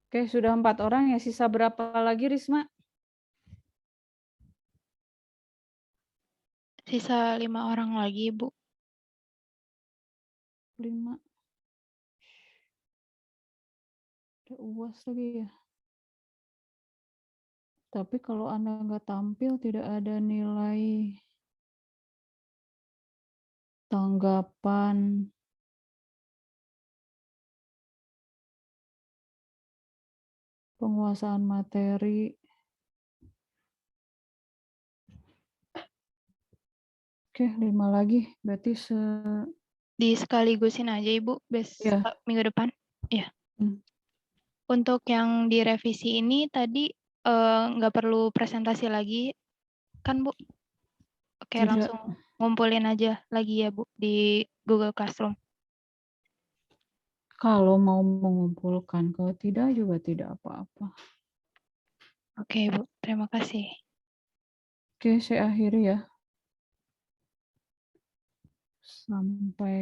Oke, sudah 4 orang ya, sisa berapa lagi Risma? Sisa 5 orang lagi, Bu. 5. Ada UAS lagi ya. Tapi kalau Anda nggak tampil, tidak ada nilai tanggapan, penguasaan materi. Oke, 5 lagi. Berarti Disekaligusin aja Ibu, ya. minggu depan. Ya. Hmm. Untuk yang direvisi ini tadi nggak perlu presentasi lagi kan Bu? Oke, Tidak. langsung ngumpulin aja lagi ya Bu di Google Classroom. Kalau mau mengumpulkan, kalau tidak juga tidak apa-apa. Oke Bu, terima kasih. Oke, saya akhiri ya. Sampai